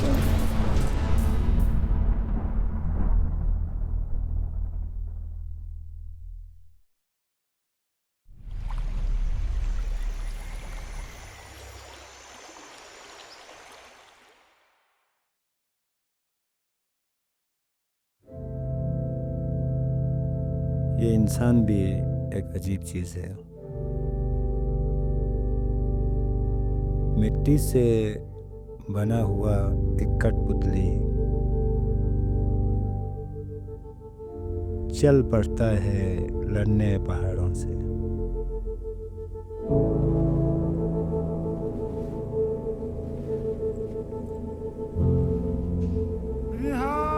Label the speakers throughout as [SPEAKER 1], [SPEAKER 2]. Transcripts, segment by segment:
[SPEAKER 1] ये इंसान भी एक अजीब चीज़ है। मिट्टी से बना हुआ एक कठपुतली चल पड़ता है लड़ने पहाड़ों से।
[SPEAKER 2] Rihan.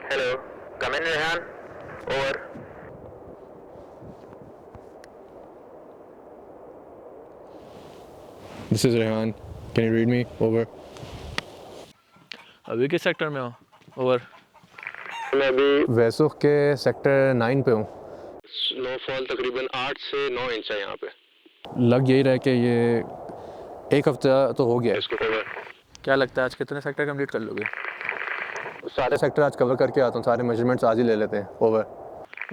[SPEAKER 3] Hello, come in, Rehan. Over.
[SPEAKER 4] This is Rehan. Can you read me? Over.
[SPEAKER 5] अभी किस सेक्टर में हो? ओवर।
[SPEAKER 3] मैं अभी
[SPEAKER 4] वैसुख के सेक्टर 9 पे हूँ।
[SPEAKER 3] स्नोफॉल तकरीबन 8 से 9 इंच है यहाँ पे।
[SPEAKER 4] लग यही रहा है कि ये एक हफ्ता तो हो गया है।
[SPEAKER 3] इसको ओवर।
[SPEAKER 5] क्या लगता है आज कितने सेक्टर कंप्लीट कर लोगे?
[SPEAKER 4] सारे सेक्टर आज कवर करके आता हूँ, सारे मेजरमेंट्स आज ही ले लेते हैं। ओवर।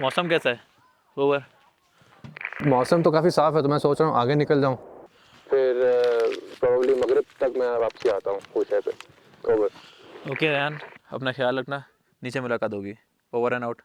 [SPEAKER 5] मौसम कैसा है? ओवर।
[SPEAKER 4] मौसम तो काफ़ी साफ़ है, तो मैं सोच रहा हूँ आगे निकल जाऊँ, फिर प्रोबेबली मगरिब तक मैं वापसी आता हूँ पूछे पे। ओवर।
[SPEAKER 5] ओके रेहान, अपना ख्याल रखना, नीचे मुलाकात होगी। Over and out.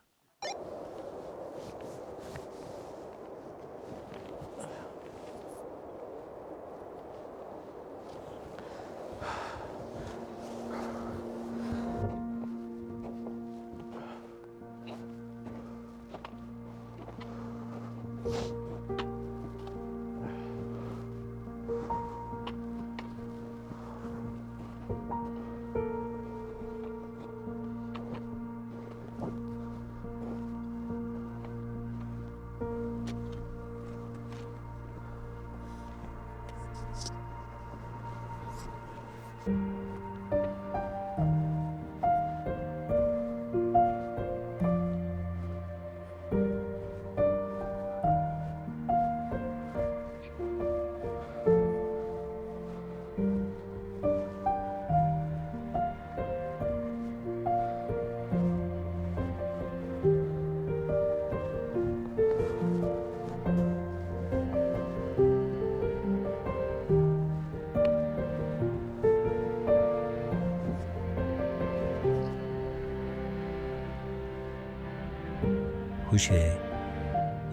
[SPEAKER 1] हुशे।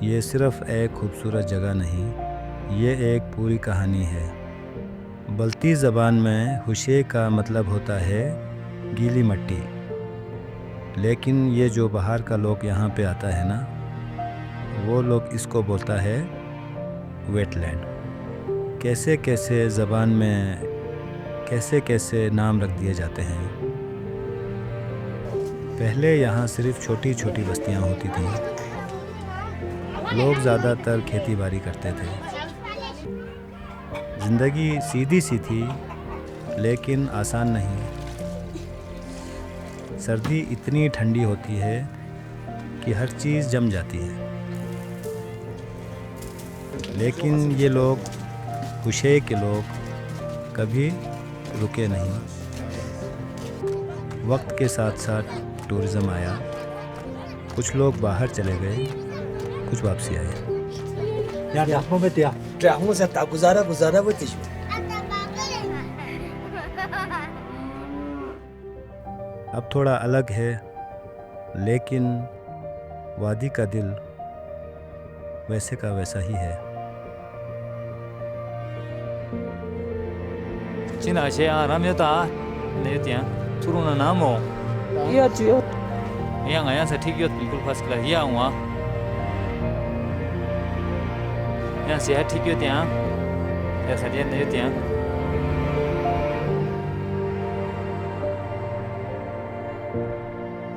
[SPEAKER 1] ये सिर्फ़ एक खूबसूरत जगह नहीं, ये एक पूरी कहानी है। बल्ती ज़बान में हुशे का मतलब होता है गीली मट्टी, लेकिन ये जो बाहर का लोग यहाँ पे आता है ना, वो लोग इसको बोलता है वेटलैंड। कैसे कैसे ज़बान में कैसे कैसे नाम रख दिए जाते हैं। पहले यहाँ सिर्फ छोटी छोटी बस्तियाँ होती थीं। लोग ज़्यादातर खेती बाड़ी करते थे। ज़िंदगी सीधी सी थी, लेकिन आसान नहीं। सर्दी इतनी ठंडी होती है कि हर चीज़ जम जाती है। लेकिन ये लोग, हुशे के लोग, कभी रुके नहीं। वक्त के साथ साथ टूरिज़्म आया, कुछ लोग बाहर चले गए, कुछ वापसी आए।
[SPEAKER 2] यार आँखों में त्या ट्राहों से ता गुजारा वो तिशु
[SPEAKER 1] अब थोड़ा अलग है, लेकिन वादी का दिल वैसे का वैसा ही है।
[SPEAKER 6] 今哪些啊？咱们要打那点，出动了那么。
[SPEAKER 2] या जियो
[SPEAKER 6] yang ayah saya tiga बिल्कुल फर्स्ट क्लास yang वहाँ yang saya tiga tiang ya saya ni tiang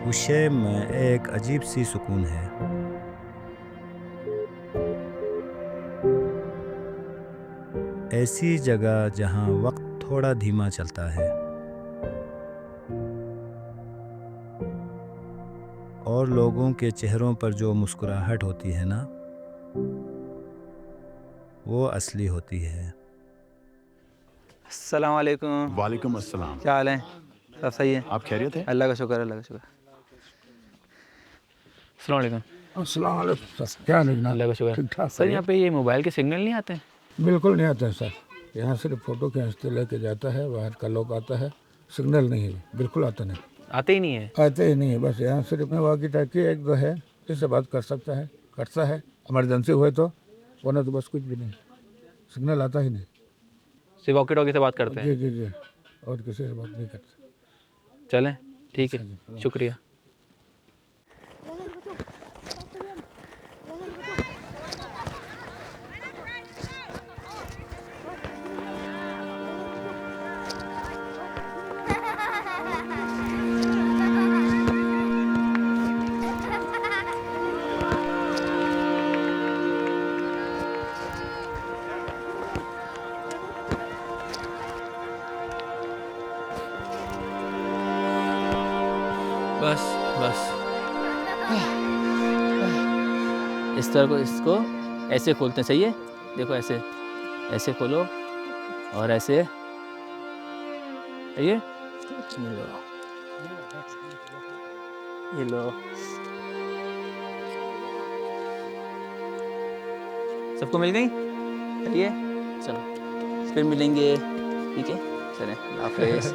[SPEAKER 1] हुशे में एक अजीब सी सुकून है। ऐसी जगह जहाँ वक्त थोड़ा धीमा चलता है और लोगों के चेहरों पर जो मुस्कुराहट होती है ना, वो असली होती है।
[SPEAKER 5] अस्सलाम वालेकुम।
[SPEAKER 7] वालेकुम अस्सलाम।
[SPEAKER 5] क्या हाल है? सब सही है?
[SPEAKER 7] आप खैरियत है?
[SPEAKER 5] अल्लाह का शुक्र, अल्लाह का शुक्र। अस्सलाम वालेकुम।
[SPEAKER 8] अस्सलाम वालेकुम सर, क्या नहीं
[SPEAKER 5] अल्लाह का शुक्र।
[SPEAKER 8] ठीक ठाक
[SPEAKER 5] सर यहाँ पे ये मोबाइल के सिग्नल नहीं आते हैं?
[SPEAKER 8] बिल्कुल नहीं आता है सर। यहाँ सिर्फ फ़ोटो खींचते लेके जाता है, बाहर का लोग आता है, सिग्नल नहीं है, बिल्कुल आता नहीं,
[SPEAKER 5] आते ही नहीं है।
[SPEAKER 8] आते ही नहीं है। बस यहाँ सिर्फ में वाकी टाकी एक दो है, इससे बात कर सकता है, करता है, इमरजेंसी हुए तो, वरना तो बस कुछ भी नहीं, सिग्नल आता ही नहीं।
[SPEAKER 5] सिर्फ वॉकी टॉकी से बात करते हैं।
[SPEAKER 8] जी जी जी, और किसी से बात नहीं करते।
[SPEAKER 5] चलें, ठीक है, शुक्रिया। बस बस इस तरह को इसको ऐसे खोलते हैं, सही है? देखो ऐसे ऐसे खोलो और ऐसे, सही है? ये लो, सबको मिल गई? सही है, चलो फिर मिलेंगे, ठीक है? चलें, हाफिज़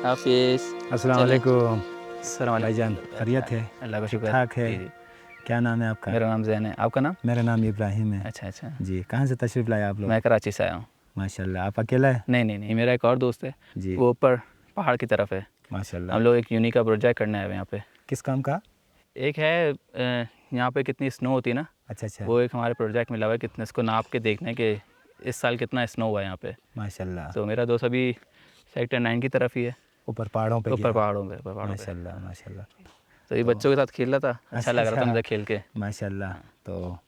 [SPEAKER 5] हाफिज़।
[SPEAKER 1] अस्सलाम वालेकुम
[SPEAKER 5] सलाम
[SPEAKER 1] भाईजान, खैरियत है?
[SPEAKER 5] अल्लाह का शुक्र।
[SPEAKER 1] ठाक है।
[SPEAKER 5] जी, जी।
[SPEAKER 1] क्या नाम है आपका?
[SPEAKER 5] मेरा नाम जैन है, आपका नाम?
[SPEAKER 1] मेरा नाम इब्राहिम है।
[SPEAKER 5] अच्छा अच्छा,
[SPEAKER 1] जी, कहाँ से तशरीफ़ लाए आप लोग?
[SPEAKER 5] मैं कराची से आया हूँ।
[SPEAKER 1] माशाल्लाह। आप अकेला है?
[SPEAKER 5] नहीं नहीं नहीं, मेरा एक और दोस्त है,
[SPEAKER 1] जी।
[SPEAKER 5] वो ऊपर पहाड़ की तरफ है।
[SPEAKER 1] माशाल्लाह।
[SPEAKER 5] हम लोग एक यूनिक का प्रोजेक्ट करने आए हुए हैं यहाँ पे।
[SPEAKER 1] किस काम का?
[SPEAKER 5] एक है यहाँ पे कितनी स्नो होती है ना,
[SPEAKER 1] अच्छा अच्छा।
[SPEAKER 5] वो एक हमारे प्रोजेक्ट मिला हुआ है, कितने इसको नाप के देखने के इस साल कितना स्नो हुआ है यहाँ पे।
[SPEAKER 1] माशाल्लाह।
[SPEAKER 5] तो मेरा दोस्त अभी सेक्टर 9 की तरफ ही है,
[SPEAKER 1] ऊपर पहाड़ों पे
[SPEAKER 5] ऊपर
[SPEAKER 1] गया?
[SPEAKER 5] पहाड़ों पे, ऊपर पहाड़ों पे।
[SPEAKER 1] माशाल्लाह माशाल्लाह।
[SPEAKER 5] तो ये बच्चों के साथ खेल रहा था, अच्छा
[SPEAKER 1] अच्छा,
[SPEAKER 5] लग रहा था
[SPEAKER 1] अच्छा।
[SPEAKER 5] मुझे खेल के।
[SPEAKER 1] माशाल्लाह। तो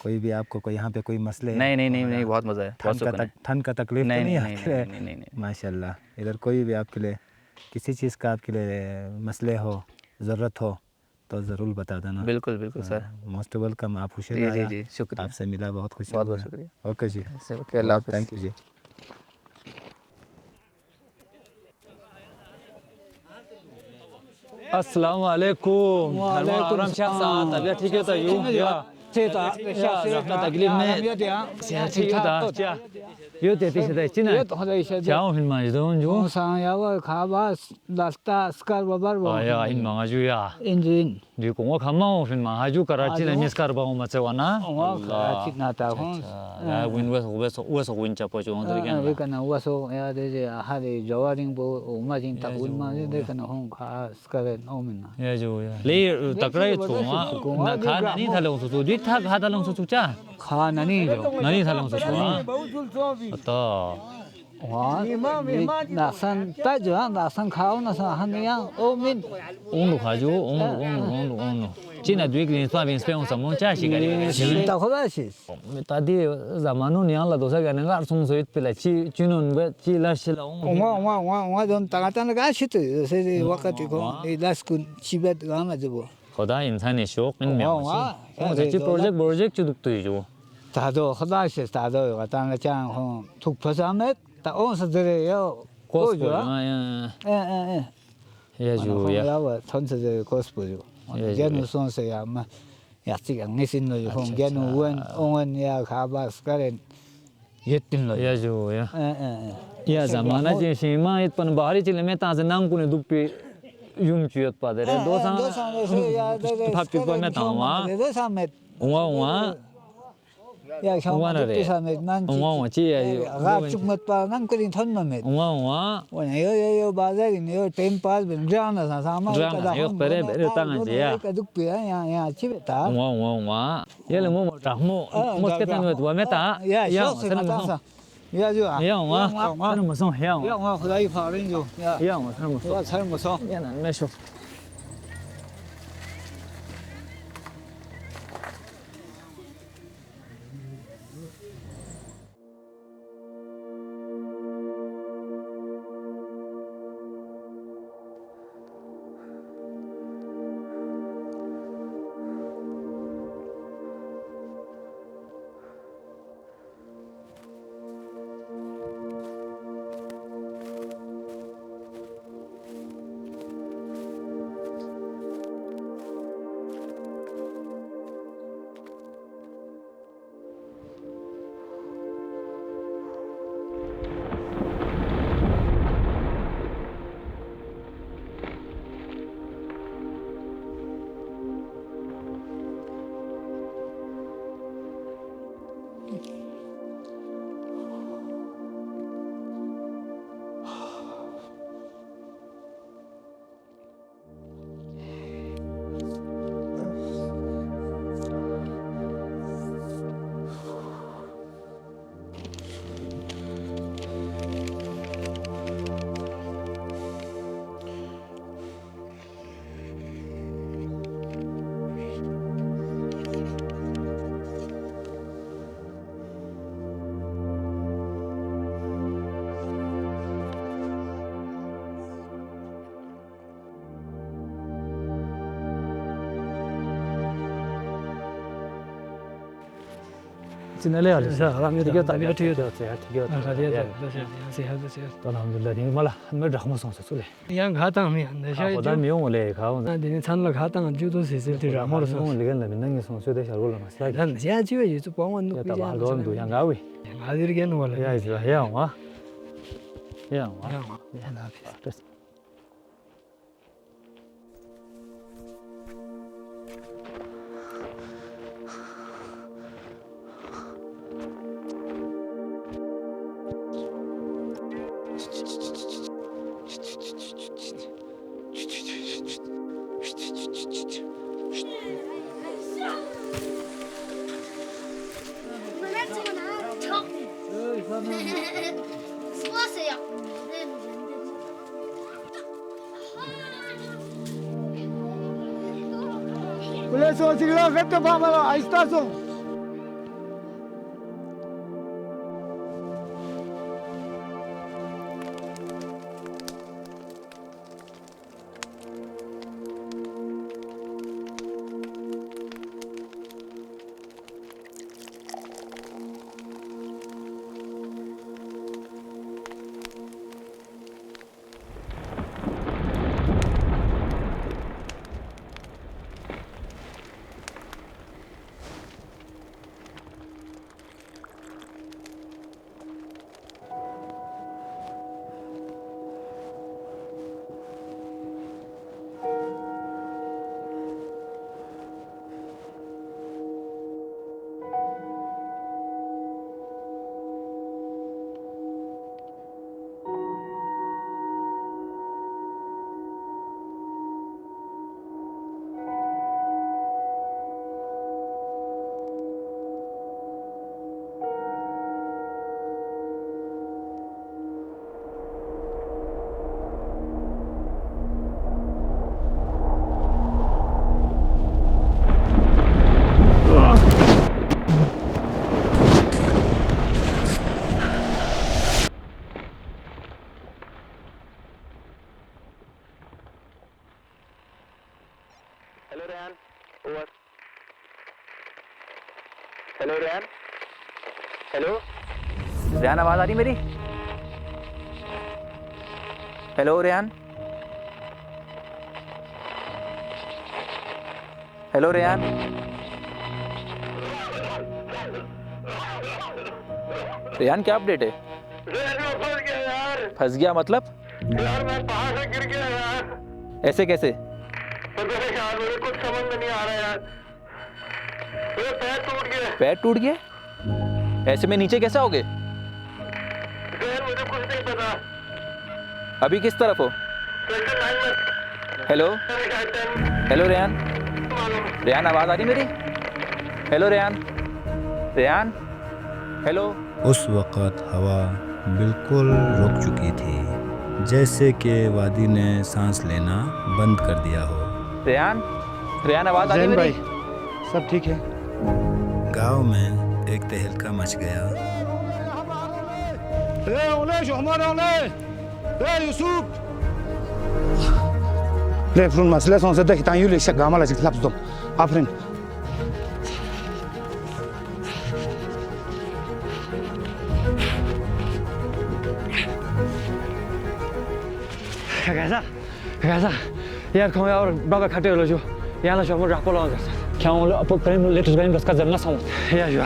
[SPEAKER 1] कोई भी आपको कोई यहाँ पे कोई मसले?
[SPEAKER 5] नहीं नहीं नहीं नहीं, बहुत मज़ा है, बहुत सुकून है।
[SPEAKER 1] ठंड का तकलीफ तो
[SPEAKER 5] नहीं
[SPEAKER 1] नहीं
[SPEAKER 5] नहीं
[SPEAKER 1] आपके लिए?
[SPEAKER 5] नहीं नहीं नहीं।
[SPEAKER 1] माशाल्लाह। इधर कोई भी आपके लिए किसी चीज़ का आपके लिए मसले हो, ज़रूरत हो तो ज़रूर बता देना।
[SPEAKER 5] बिल्कुल बिल्कुल सर।
[SPEAKER 1] Most welcome. आप खुश
[SPEAKER 5] जी जी जी, शुक्रिया,
[SPEAKER 1] आपसे मिला बहुत खुशी
[SPEAKER 5] बहुत बहुत
[SPEAKER 1] हुआ।
[SPEAKER 5] शुक्रिया।
[SPEAKER 1] ओके जी,
[SPEAKER 5] ओके, अल्लाह हाफ़िज़।
[SPEAKER 1] थैंक यू जी।
[SPEAKER 6] अस्सलाम वालेकुम। आराम शाह साहब, तबीयत ठीक है तो यूं या तकलीफ में सेहत ठीक था। यो तेती से चिना जाओ फिर मजदूर जो
[SPEAKER 2] सांयावा खाबास दस्ता अस्कर बबर
[SPEAKER 6] आया इन मंगाजुया
[SPEAKER 2] engine
[SPEAKER 6] ဒီကုံကခမောင်းဖင်မှာဟာဂျူကရာချီနဲ့မစ်ကာဘောင်းမချဝနာ
[SPEAKER 7] wa karachi na ta khon
[SPEAKER 6] la win wes win cha po chong de kan
[SPEAKER 7] we kana wa so ya de ha de jawaring bo ma jin ta un ma de kana hon kha skare no min na
[SPEAKER 6] ye jo ya le takrai chong na kha nani thalong su di tha kha thalong su cha
[SPEAKER 7] kha nani jo
[SPEAKER 6] nani thalong su cha ata
[SPEAKER 7] wa na san ta jo na san khao na sa han ya o min
[SPEAKER 6] ong lu kha jo ong lu chi na dui klin swa bin spe ong samon cha shi ga ni
[SPEAKER 7] ta khoda shi
[SPEAKER 6] ta di zamanu ni ala dosa ga na song so it pela chi chunun be chi la shi la ong
[SPEAKER 7] wa don ta ta na ga shi tu se de wakati ko e las kun chibet ga ma jo
[SPEAKER 6] khoda insan ni shok min me ong chi project chu duk tu jo
[SPEAKER 7] ta do khoda shi ta do ga ta na chang ho thuk phasa met ta on sa de yo
[SPEAKER 6] ko jo ye jo ya
[SPEAKER 7] ya wa thon sa de ko spo jo ya no son se ya ma ya chi ang ni sin no jo hong ya no wen on ya kha ba skaren yetin lo
[SPEAKER 6] ya jo ya ya zamana je shima it pan bahari chile me ta nang ku ne dup pe yum chuyat pa de do sa phap pi pa me ta wa
[SPEAKER 7] do sa met
[SPEAKER 6] wa
[SPEAKER 7] ya chong tu sa met nan chi
[SPEAKER 6] wa chi ya
[SPEAKER 7] ga chuk met pa nang ko din thon ma met
[SPEAKER 6] wa
[SPEAKER 7] wa yo ba za ni yo tem pas ben ran na sa ma
[SPEAKER 6] Rana, yo pere ta nga je ya
[SPEAKER 7] ka duk pe ya chi ta
[SPEAKER 6] wa ye le mo ta mo ke tan wa me ta
[SPEAKER 7] ya
[SPEAKER 6] sa na mo
[SPEAKER 7] ya jo
[SPEAKER 6] ya wa sa na mo song ya
[SPEAKER 7] ya wa khudai pha rin jo
[SPEAKER 6] ya wa sa na mo
[SPEAKER 7] wa sa mo so
[SPEAKER 6] ya na me sho Sinale ale sa ramye da tabiat thiyo da se thiyo da se ha se alhamdulillah ni mala me rakhmo song se chule
[SPEAKER 9] yang kha tang mi na sha
[SPEAKER 6] da mi yong le kha
[SPEAKER 9] na de chan la kha tang ju do se se de ra mo so
[SPEAKER 6] le gan la nang ni song se de sha ro la ma sa
[SPEAKER 9] dan ya ji ye zu bong wan
[SPEAKER 6] ya ta ba lo ndu yang ga wi
[SPEAKER 9] ga dir gen wala
[SPEAKER 6] ya wa ya na fi
[SPEAKER 7] Boleh so sigla kata pa mala aista so
[SPEAKER 5] Rehan, over. Hello Rehan, hello Rehan, आवाज़ आ रही मेरी? Hello Rehan, hello Rehan, Rehan क्या update है?
[SPEAKER 3] फंस गया यार।
[SPEAKER 5] फंस गया मतलब?
[SPEAKER 3] यार मैं पहाड़ से गिर गया यार।
[SPEAKER 5] ऐसे कैसे?
[SPEAKER 3] पता नहीं यार, मुझे कुछ समझ में नहीं आ रहा यार। मेरे पैर टूट गए।
[SPEAKER 5] पैर टूट गए? ऐसे में नीचे कैसे आओगे?
[SPEAKER 3] यार मुझे कुछ नहीं पता।
[SPEAKER 5] अभी किस तरफ हो?
[SPEAKER 3] सेक्टर 9 में।
[SPEAKER 5] हेलो, हेलो रेहान,
[SPEAKER 3] मालूम।
[SPEAKER 5] रेहान आवाज़ आ रही मेरी? Hello Rehan, Rehan, hello.
[SPEAKER 1] उस वक़्त हवा बिल्कुल रुक चुकी थी, जैसे कि वादी ने सांस लेना बंद कर दिया हो।
[SPEAKER 5] रेहान, रेहान आवाज़ आ रही मेरी?
[SPEAKER 8] सब ठीक है।
[SPEAKER 1] गांव में एक तहलका मच गया।
[SPEAKER 8] Lefrun masle son se dek tan yule shak gamala jik laps dom. Afrin.
[SPEAKER 9] कैसा यार कौन और बाबा खटे हो जो यहाँ ला शोमो राको लाओ क्या वो अपन प्रेम लेटेस्ट प्रेम बस का जन्ना सो या जो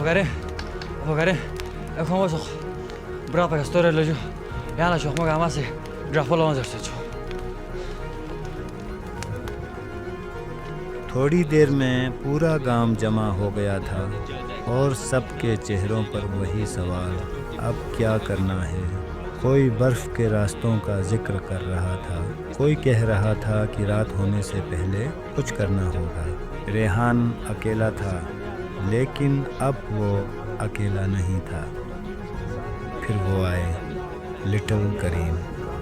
[SPEAKER 9] वगैरह এখন वो सो berapa ya story lo जो यहाँ ला शोमो गामा से राको लाओ जैसे जो
[SPEAKER 1] थोड़ी देर में पूरा गांव जमा हो गया था और सबके चेहरों पर वही सवाल, अब क्या करना है। कोई बर्फ़ के रास्तों का जिक्र कर रहा था, कोई कह रहा था कि रात होने से पहले कुछ करना होगा। रेहान अकेला था, लेकिन अब वो अकेला नहीं था। फिर वो आए, लिटिल करीम,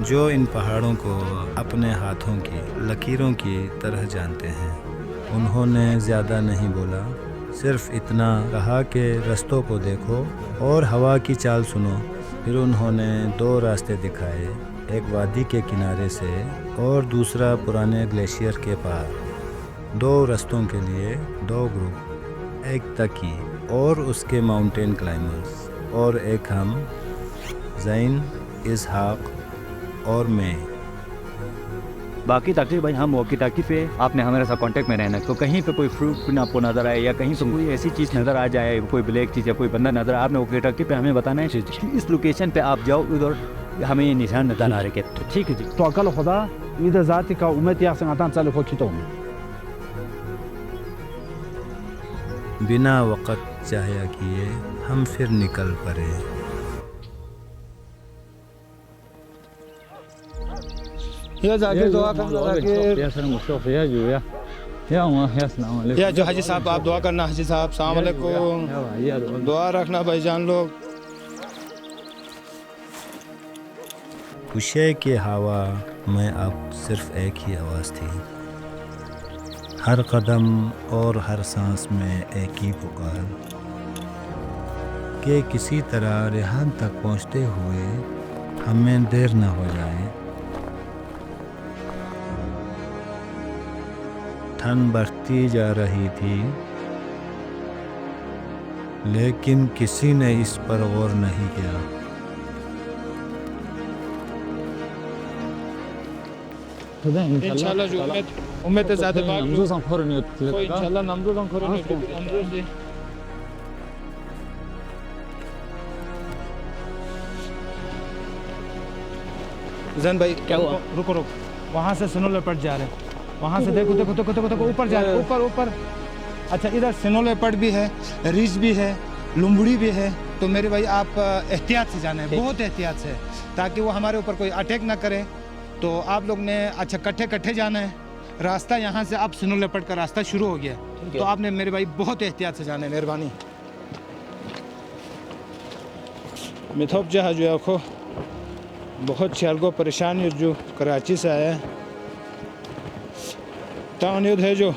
[SPEAKER 1] जो इन पहाड़ों को अपने हाथों की लकीरों की तरह जानते हैं। उन्होंने ज़्यादा नहीं बोला, सिर्फ इतना कहा कि रास्तों को देखो और हवा की चाल सुनो। फिर उन्होंने 2 रास्ते दिखाए, एक वादी के किनारे से और दूसरा पुराने ग्लेशियर के पार। 2 रास्तों के लिए 2 ग्रुप, एक तकी और उसके माउंटेन क्लाइंबर्स, और एक हम, ज़ैन, इसहाक और मैं।
[SPEAKER 6] बाकी ताकि भाई हम वॉकी टाकी पे आपने हमारे साथ कांटेक्ट में रहना, तो कहीं पे कोई फ्रूट आपको नज़र आए या कहीं पे कोई ऐसी चीज़ नज़र आ जाए, कोई ब्लैक चीज़ या कोई बंदा नज़र आए, आपने वॉकी टाकी पे हमें बताना है इस लोकेशन पे आप जाओ, उधर हमें ये निशान नज़र आ रहे। तो ठीक है जी।
[SPEAKER 8] तो अकल खुदा इधर जाति का उम्मीद या संगठन चालू हो चुका हूँ।
[SPEAKER 1] बिना वक़्त ज़ाया किए हम फिर निकल पड़े।
[SPEAKER 7] या जाके दुआ करना
[SPEAKER 8] या जो हाजी साहब आप दुआ करना। हाजी साहब अस्सलाम वालेकुम, दुआ रखना भाईजान लोग।
[SPEAKER 1] खुशे की हवा में अब सिर्फ एक ही आवाज़ थी, हर कदम और हर सांस में एक ही पुकार कि किसी तरह रेहान तक पहुंचते हुए हमें देर न हो जाए। ठंड बढ़ती जा रही थी, लेकिन किसी ने इस पर गौर नहीं किया।
[SPEAKER 8] इंशाल्लाह जो उम्मीद है ज़्यादा बात कोई इंशाल्लाह नमरूज़ हम करेंगे। जैन भाई क्या हुआ? रुको वहाँ से स्नो लेपर्ड जा रहे हैं, वहाँ से देखो देखो देखो देखो देखो ऊपर जा रहे हैं, ऊपर ऊपर। अच्छा इधर स्नो लेपर्ड भी है, रीछ भी है, लुम्बड़ी भी है। तो मेरे भाई आप एहतियात से जाना है, बहुत एहतियात से, ताकि वो हमारे ऊपर कोई अटैक ना करे। तो आप लोग ने अच्छा कट्ठे जाना है। रास्ता यहाँ से अब स्नो लेपर्ड का रास्ता शुरू हो गया, तो आपने मेरे भाई बहुत एहतियात से जाना है, मेहरबानी। मिथोप जहाँ जो आखो बहुत शाल को परेशान जो कराची से आया है। तानियत है जो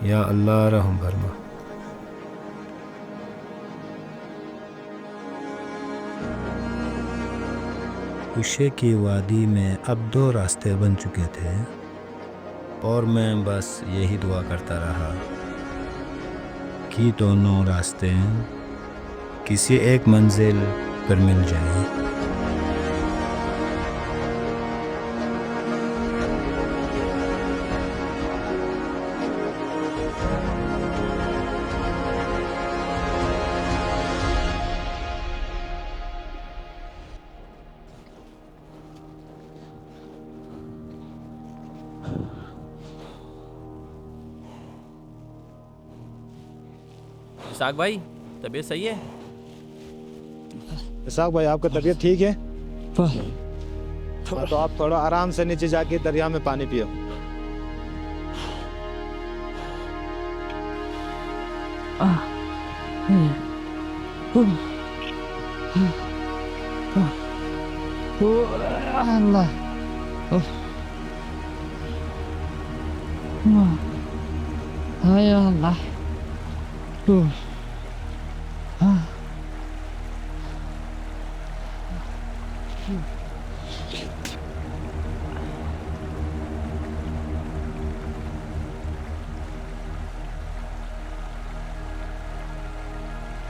[SPEAKER 1] या अल्लाह रहम फरमा। हुशे की वादी में अब 2 रास्ते बन चुके थे और मैं बस यही दुआ करता रहा कि दोनों रास्ते किसी एक मंजिल पर मिल जाएं।
[SPEAKER 5] इसाक भाई तबीयत सही है?
[SPEAKER 8] इसाक भाई आपका तबीयत ठीक है? हाँ, तो आप थोड़ा आराम से नीचे जाके दरिया में पानी पियो।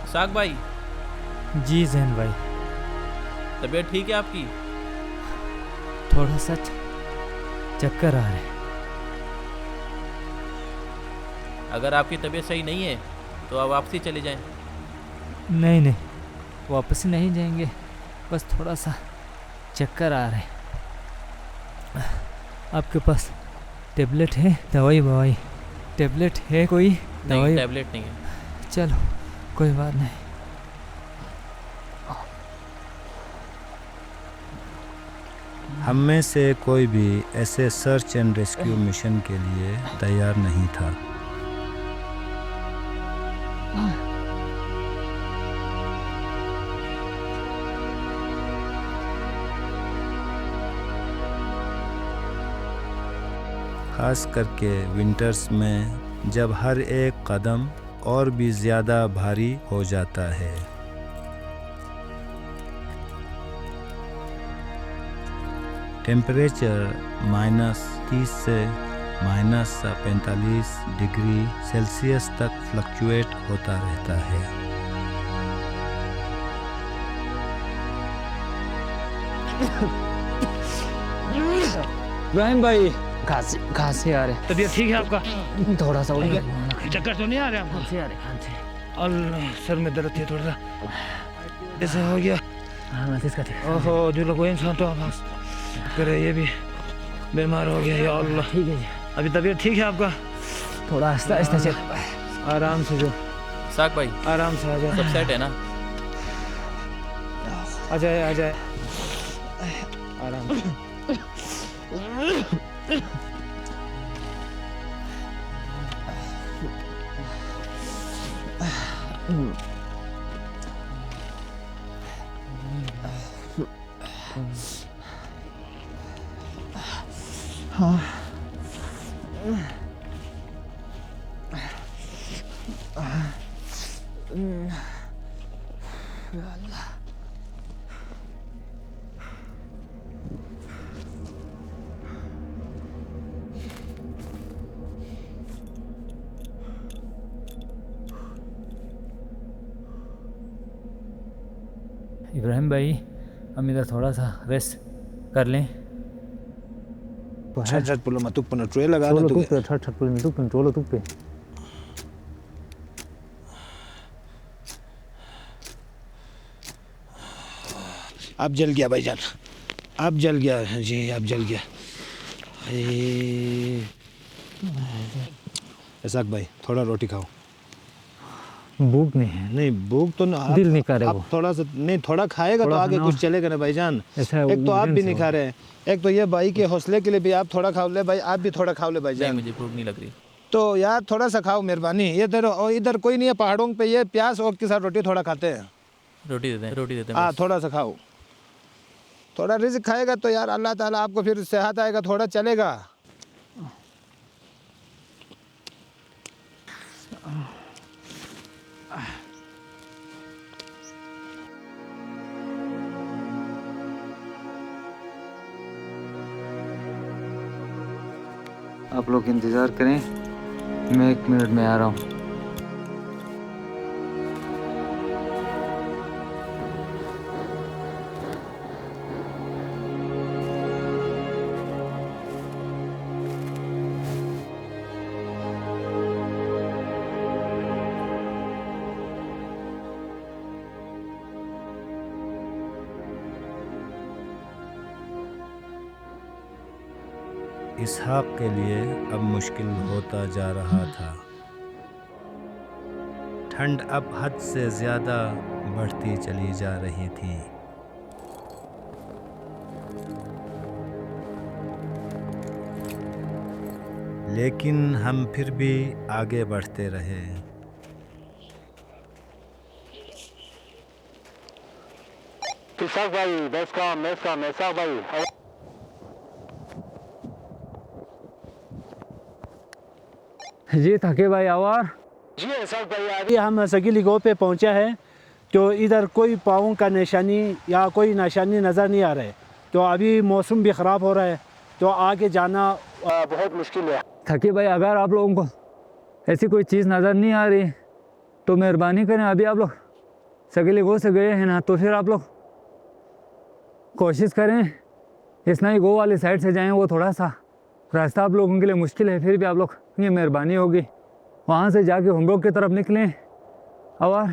[SPEAKER 5] इसाक भाई
[SPEAKER 6] जी जैन भाई,
[SPEAKER 5] तबीयत ठीक है आपकी?
[SPEAKER 6] थोड़ा सा चक्कर आ रहे हैं।
[SPEAKER 5] अगर आपकी तबीयत सही नहीं है तो आप वापसी चले जाएं।
[SPEAKER 6] नहीं नहीं, वापस नहीं जाएंगे, बस थोड़ा सा चक्कर आ रहे हैं। आपके पास टेबलेट है? दवाई ववाई टेबलेट है कोई?
[SPEAKER 5] नहीं, टैबलेट नहीं है।
[SPEAKER 6] चलो कोई बात नहीं।
[SPEAKER 1] हम में से कोई भी ऐसे सर्च एंड रेस्क्यू मिशन के लिए तैयार नहीं था। खास करके विंटर्स में जब हर एक कदम और भी ज़्यादा भारी हो जाता है। टेम्परेचर -30 से -45 डिग्री सेल्सियस तक फ्लक्चुएट होता रहता है।
[SPEAKER 6] इब्राहिम भाई, खांसी आ रहे।
[SPEAKER 8] तबीयत ठीक है आपका?
[SPEAKER 6] थोड़ा सा उल्टी
[SPEAKER 8] चक्कर तो नहीं आ रहे आपको?
[SPEAKER 6] खांसी आ रही, खांसी।
[SPEAKER 8] अल्लाह, सर में दर्द है थोड़ा सा, ऐसा हो गया।
[SPEAKER 6] हाँ मैसेज का ठीक।
[SPEAKER 8] ओहो, जो लोग इंसान तो आवाज करे, ये भी बीमार हो गया। या अल्लाह,
[SPEAKER 6] ठीक है जी,
[SPEAKER 8] अभी तबीयत ठीक है आपका?
[SPEAKER 6] थोड़ा आहिस्ता आहिस्ता चल।
[SPEAKER 8] आराम से जो,
[SPEAKER 5] इसाक भाई
[SPEAKER 8] आराम से आ जाए।
[SPEAKER 5] सब सेट है ना?
[SPEAKER 8] आ जाए, आ जाए, आराम से।
[SPEAKER 6] इब्राहिम भाई, हम इधर थोड़ा सा रेस्ट कर लें।
[SPEAKER 8] छट छट पुलो मत ऊपर ट्रे लगा दो तू।
[SPEAKER 6] छट छट पुल में तू कंट्रोल तू पे।
[SPEAKER 8] अब जल गया भाईजान, अब जल गया जी, अब जल गया। इसाक भाई, थोड़ा रोटी खाओ।
[SPEAKER 6] भूख नहीं है।
[SPEAKER 8] नहीं भूख तो
[SPEAKER 6] दिल नहीं कर रहा।
[SPEAKER 8] आप थोड़ा सा नहीं, थोड़ा खाएगा तो आगे कुछ चलेगा ना भाईजान। एक तो आप भी नहीं खा रहे हैं, एक तो ये भाई के हौसले के लिए भी आप थोड़ा खाओ ले भाई, आप भी थोड़ा खाओ ले भाईजान।
[SPEAKER 5] मुझे भूख नहीं लग रही।
[SPEAKER 8] तो यार थोड़ा सा खाओ मेहरबानी। ये और इधर कोई नहीं है पहाड़ों पे, ये प्याज और के साथ रोटी थोड़ा खाते हैं।
[SPEAKER 5] रोटी देते हैं, रोटी देते हैं।
[SPEAKER 8] हाँ थोड़ा सा खाओ, थोड़ा रिज़्क खाएगा तो यार अल्लाह ताला आपको फिर सेहत आएगा, थोड़ा चलेगा।
[SPEAKER 9] आप लोग इंतज़ार करें, मैं 1 मिनट में आ रहा हूँ।
[SPEAKER 1] इसहाक के लिए अब मुश्किल होता जा रहा था। ठंड अब हद से ज़्यादा बढ़ती चली जा रही थी। लेकिन हम फिर भी आगे बढ़ते रहे।
[SPEAKER 3] इसाक भाई, बस काम इसाक भाई।
[SPEAKER 6] जी थके भाई आवार
[SPEAKER 3] जी इसाक भाई,
[SPEAKER 2] अभी हम सगीली गाँव पे पहुंचा है तो इधर कोई पाँव का निशानी या कोई निशानी नज़र नहीं आ रहा है। तो अभी मौसम भी ख़राब हो रहा है तो आगे जाना
[SPEAKER 3] बहुत मुश्किल है।
[SPEAKER 9] थके भाई, अगर आप लोगों को ऐसी कोई चीज़ नज़र नहीं आ रही तो मेहरबानी करें, अभी आप लोग सगीली गो से गए हैं ना, तो फिर आप लोग कोशिश करें इसना ही गो वाली साइड से जाएं। वो थोड़ा सा रास्ता आप लोगों के लिए मुश्किल है, फिर भी आप लोग ये मेहरबानी होगी वहाँ से जाके हम लोग की तरफ निकलें। और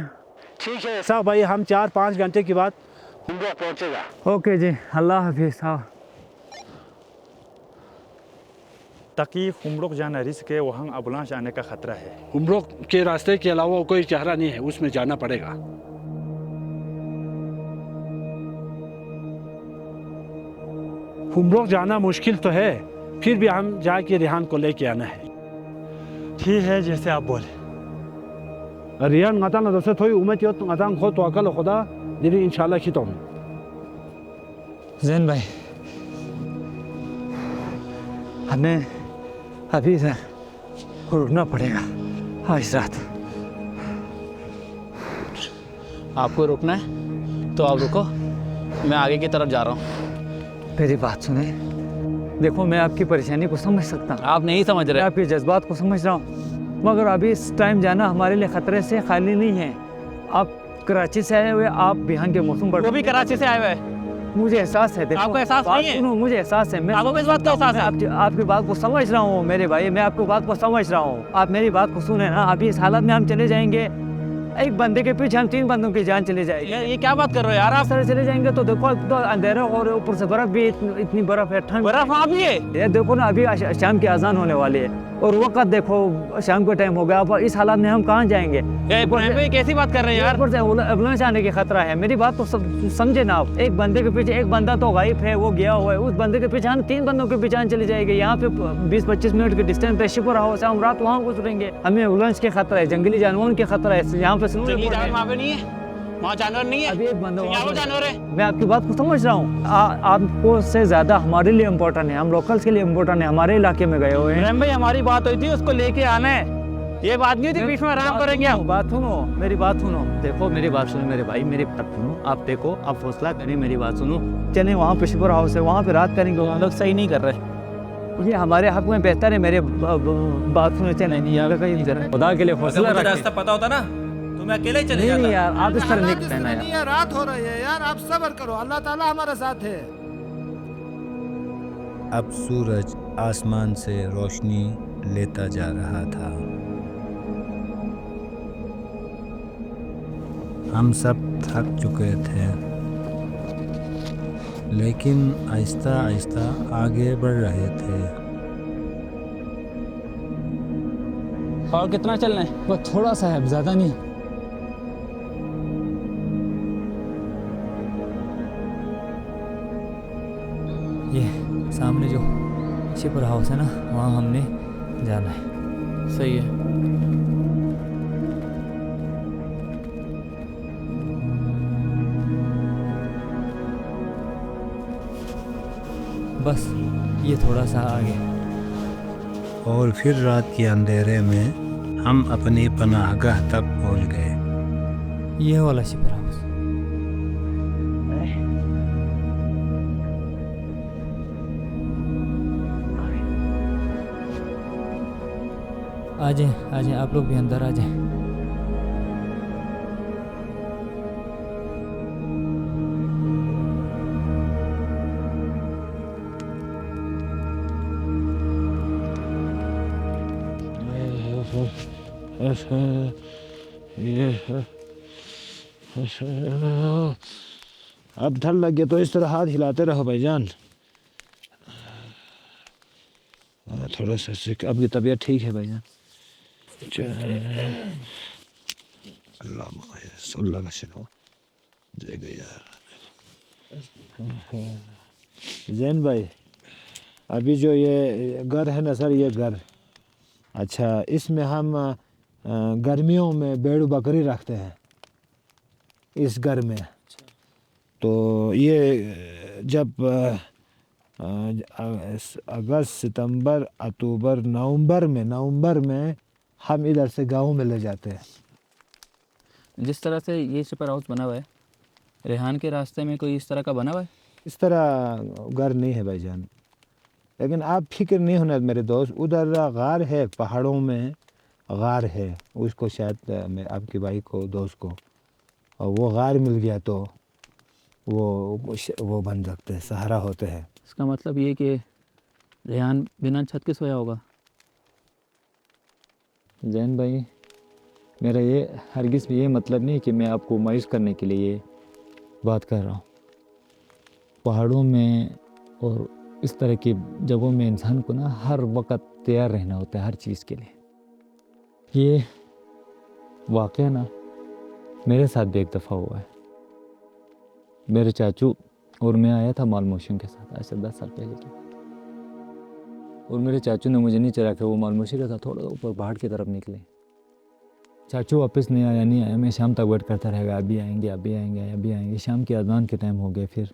[SPEAKER 3] ठीक है
[SPEAKER 2] साहब भाई, हम 4-5 घंटे के बाद
[SPEAKER 3] हम लोग पहुँचेगा।
[SPEAKER 9] ओके जी, अल्लाह हाफिज़। हाँ
[SPEAKER 10] ताकि हुमरुक जाना रिस्क है, वहाँ अबलांच आने का खतरा है।
[SPEAKER 11] हुमरुक के रास्ते के अलावा कोई चारा नहीं है, उसमें जाना पड़ेगा।
[SPEAKER 2] हुमरुक जाना मुश्किल तो है, फिर भी हम जाके रिहान को लेके आना है।
[SPEAKER 10] ठीक है, जैसे आप बोले।
[SPEAKER 2] Rihan ngata na dose thoi umat yot ngata kho to akal khoda diri inshallah khitom।
[SPEAKER 9] Jain भाई, हमें अभी से रुकना पड़ेगा आज रात।
[SPEAKER 5] आपको रुकना है तो आप रुको, मैं आगे की तरफ जा रहा हूँ।
[SPEAKER 9] मेरी बात सुने, देखो मैं आपकी परेशानी को समझ सकता हूँ,
[SPEAKER 5] आप नहीं समझ
[SPEAKER 9] मैं
[SPEAKER 5] रहे।
[SPEAKER 9] आपके जज्बात को समझ रहा हूँ, मगर अभी इस टाइम जाना हमारे लिए ख़तरे से खाली नहीं है। आप कराची से आए हुए, आप बिहान के मौसम पर
[SPEAKER 5] वो भी कराची से आए हुए हैं।
[SPEAKER 9] मुझे एहसास है। देखो,
[SPEAKER 5] आपको एहसास
[SPEAKER 9] बात
[SPEAKER 5] नहीं है?
[SPEAKER 9] सुनो, मुझे एहसास है। मैं
[SPEAKER 5] आपको किस बात का एहसास है?
[SPEAKER 9] आपकी बात को समझ रहा हूँ मेरे भाई, मैं आपको बात को समझ रहा हूँ। आप मेरी बात को सुने ना, अभी इस हालत में हम चले जाएंगे, एक बंदे के पीछे हम 3 बंदों की जान चली जाएगी।
[SPEAKER 5] ये क्या बात कर रहे हो यार आप?
[SPEAKER 9] इस तरह चले जाएंगे तो देखो, तो अंधेरा और ऊपर से बर्फ भी, इतनी बर्फ है, ठंड
[SPEAKER 5] बर्फ वहाँ भी है।
[SPEAKER 9] ये देखो ना, अभी शाम की अजान होने वाली है और वक्त देखो शाम का टाइम हो गया। अब इस हालात में हम कहाँ जाएंगे?
[SPEAKER 5] कैसी बात कर रहे हैं यार?
[SPEAKER 9] ऊपर से एम्बुलेंस आने की खतरा है। मेरी बात तो समझे ना आप। एक बंदे के पीछे एक बंदा तो गायब है, वो गया हुआ है, उस बंदे के पीछे हम 3 बंदों के पीछे चली जाएगी। यहाँ पे 20-25 मिनट के डिस्टेंस पे शिपुर हाउस है, हम रात वहाँ गुजरेंगे। हमें एम्बुलेंस के खतरा है, जंगली जानवरों के खतरा है। यहाँ पे
[SPEAKER 5] जंगली जानवर वहाँ पे नहीं है, वहाँ जानवर नहीं है।
[SPEAKER 9] अभी एक बंदा
[SPEAKER 5] यहाँ जानवर है।
[SPEAKER 9] मैं आपकी बात को समझ रहा हूँ। आपको से ज्यादा हमारे लिए इम्पोर्टेंट है, हम लोकल्स के लिए इम्पोर्टेंट है, हमारे इलाके में गए हुए हैं।
[SPEAKER 5] रहीम भाई, हमारी बात हुई थी, उसको लेके आना है। ये बात नहीं थी बीच में आराम करेंगे हम।
[SPEAKER 9] बात सुनो, मेरी बात सुनो। देखो मेरी बात सुनो मेरे भाई, मेरी बात सुनो। आप देखो, आप हौसला करें, मेरी बात सुनो। चलें वहाँ पे शिपुर हाउस है, वहाँ पे रात करेंगे।
[SPEAKER 5] हम लोग सही नहीं कर रहे,
[SPEAKER 9] ये हमारे हक में बेहतर है। मेरे बात सुनो, चलें नहीं यार, कहीं खुदा के लिए हौसला रखें।
[SPEAKER 12] रास्ता पता होता ना तो मैं अकेले ही चले जाता।
[SPEAKER 9] नहीं यार, आप इस तरह नहीं
[SPEAKER 8] हालात
[SPEAKER 9] कहना
[SPEAKER 8] इसमें नहीं
[SPEAKER 9] यार।
[SPEAKER 8] है, रात हो रही है यार, आप सब्र करो, अल्लाह ताला हमारे साथ है।
[SPEAKER 1] अब सूरज आसमान से रोशनी लेता जा रहा था। हम सब थक चुके थे, लेकिन आहिस्ता आहिस्ता आगे बढ़ रहे थे।
[SPEAKER 5] और कितना चलना है?
[SPEAKER 6] वो थोड़ा सा है, ज़्यादा नहीं।
[SPEAKER 9] ये सामने जो शिपुर हाउस है ना, वहाँ हमने जाना है।
[SPEAKER 5] सही है।
[SPEAKER 6] बस ये थोड़ा सा आगे।
[SPEAKER 1] और फिर रात के अंधेरे में हम अपनी पनाहगाह तक पहुंच गए।
[SPEAKER 6] ये वाला शिपर हाउस। आ जाए आप लोग भी अंदर आ जाए।
[SPEAKER 2] अब डर लग गया तो इस तरह हाथ हिलाते रहो भाईजान। थोड़ा सा अब की तबीयत ठीक है भाईजान। अल्लाह का शुक्र जय गया। जैन भाई अभी जो ये घर है ना सर, ये घर अच्छा, इसमें हम गर्मियों में भेड़ बकरी रखते हैं इस घर में। तो ये जब अगस्त सितंबर अक्टूबर नवंबर में हम इधर से गांव में ले जाते हैं।
[SPEAKER 5] जिस तरह से ये शिपर हाउस बना हुआ है, रेहान के रास्ते में कोई इस तरह का बना हुआ है?
[SPEAKER 2] इस तरह घर नहीं है भाईजान, लेकिन आप फिक्र नहीं होना मेरे दोस्त, उधर गार है, पहाड़ों में गार है, उसको शायद मैं आपके भाई को दोस्त को और वो गार मिल गया तो वो बन सकते हैं, सहारा होते हैं।
[SPEAKER 5] इसका मतलब ये कि रेहान बिना छत के सोया होगा।
[SPEAKER 6] जैन भाई मेरा ये हरगिज़ भी ये मतलब नहीं कि मैं आपको मायूस करने के लिए ये बात कर रहा हूँ। पहाड़ों में और इस तरह की जगहों में इंसान को ना हर वक्त तैयार रहना होता है हर चीज़ के लिए। ये वाक़या ना मेरे साथ भी एक दफ़ा हुआ है। मेरे चाचू और मैं आया था मालमोशियों के साथ, आज से 10 साल पहले की। और मेरे चाचू ने मुझे नहीं चला कि वो मालमोशी के साथ थोड़ा ऊपर पहाड़ की तरफ निकले। चाचू वापस नहीं आया। मैं शाम तक वेट करता रहेगा, अभी आएंगे। शाम की अज़ान के टाइम हो गए। फिर